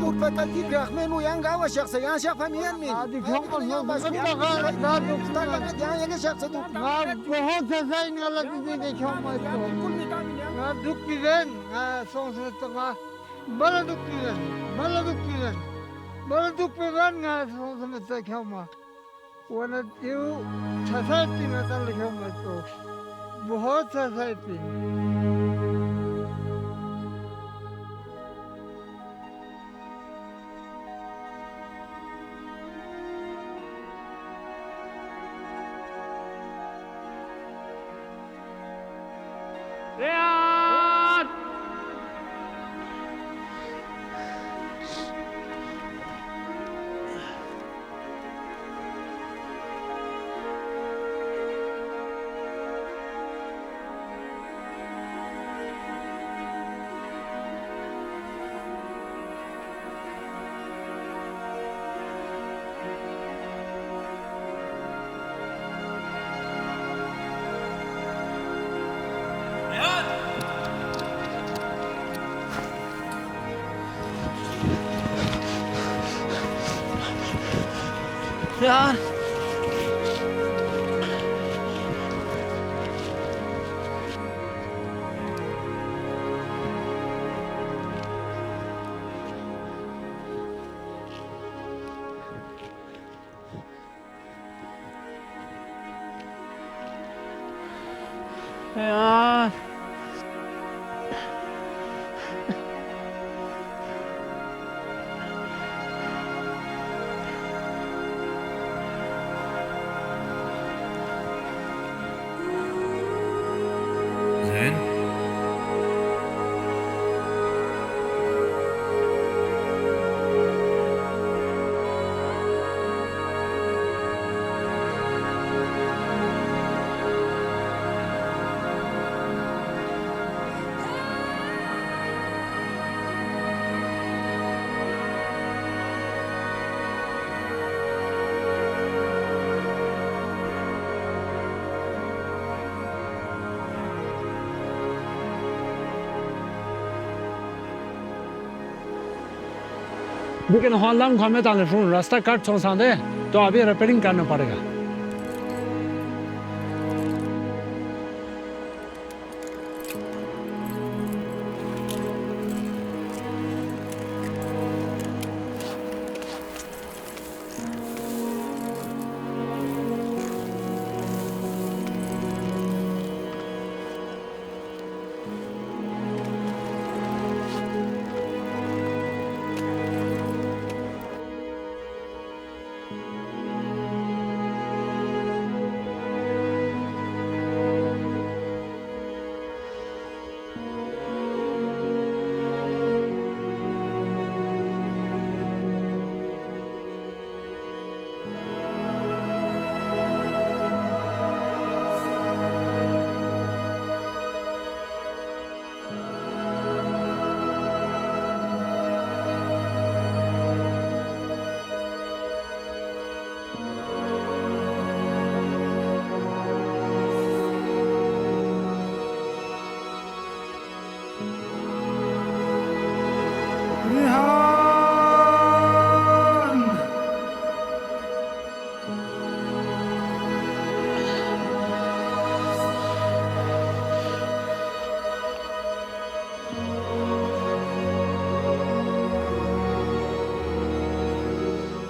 [SPEAKER 16] मुठ पे कल की ग्राहक में नु यहाँ गाँव शख्स यहाँ शख्स हम यहाँ में
[SPEAKER 13] आदि क्यों कर रहे हो बस ना दुखता
[SPEAKER 16] यहाँ ये शख्स तू
[SPEAKER 13] ना बहुत ऐसा इन गलत चीजें देखो मत ना दुख की रेन ना सोच तो ना बड़ा दुख की रेन बड़ा दुख की रेन बड़ा दुख की रेन ना सोच में तो क्या माँ वो ना यू सोसाइटी में चल रहे हो मत तो बहुत सोसाइटी
[SPEAKER 12] यार यार
[SPEAKER 11] लेकिन हॉलम घर में डालने फोन रास्ता कट चौंसा दे तो अभी रिपेयरिंग करना पड़ेगा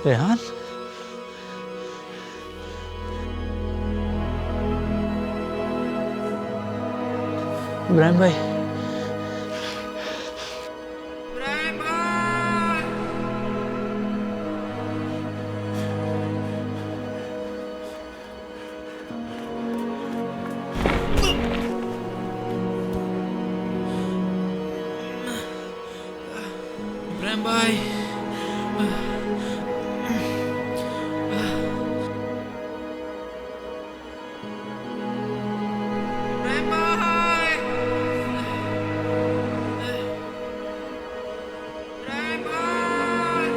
[SPEAKER 6] रेहान इब्राहिम भाई
[SPEAKER 12] इब्राहिम भाई इब्राहिम भाई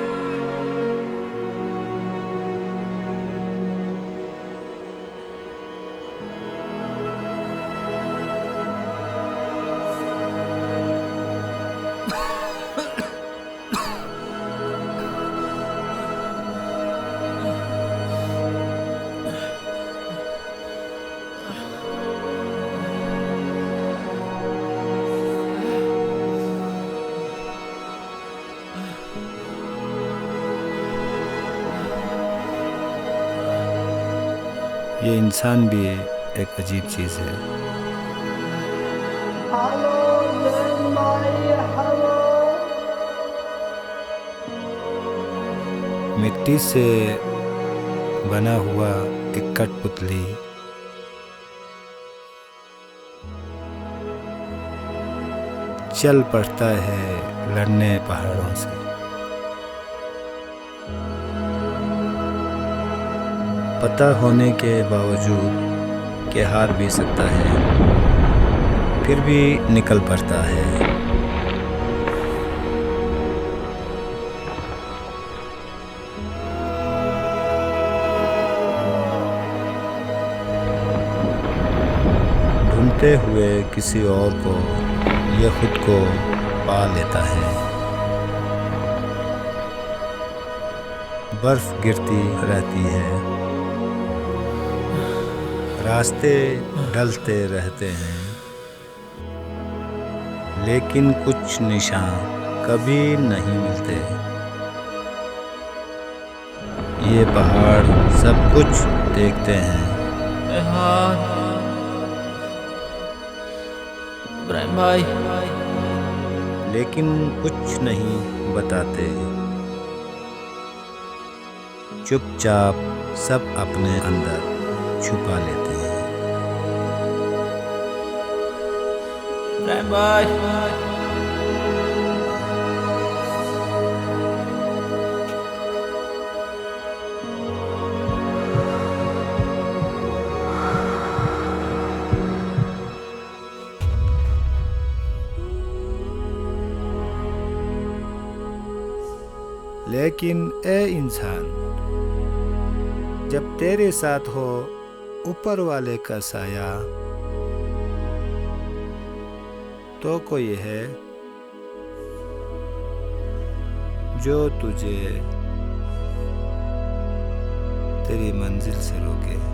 [SPEAKER 1] ये इंसान भी एक अजीब चीज़ है। मिट्टी से बना हुआ एक कठपुतली चल पड़ता है लड़ने पहाड़ों से। पता होने के बावजूद कि हार भी सकता है, फिर भी निकल पड़ता है। ढूंढते हुए किसी और को यह खुद को पा लेता है। बर्फ गिरती रहती है, रास्ते ढलते रहते हैं, लेकिन कुछ निशान कभी नहीं मिलते। ये पहाड़ सब कुछ देखते हैं,
[SPEAKER 12] इब्राहिम भाई,
[SPEAKER 1] लेकिन कुछ नहीं बताते। चुपचाप सब अपने अंदर छुपा लेते हैं।
[SPEAKER 12] इब्राहिम भाई,
[SPEAKER 1] लेकिन ए इंसान, जब तेरे साथ हो ऊपर वाले का साया, तो कोई है जो तुझे तेरी मंजिल से रोके।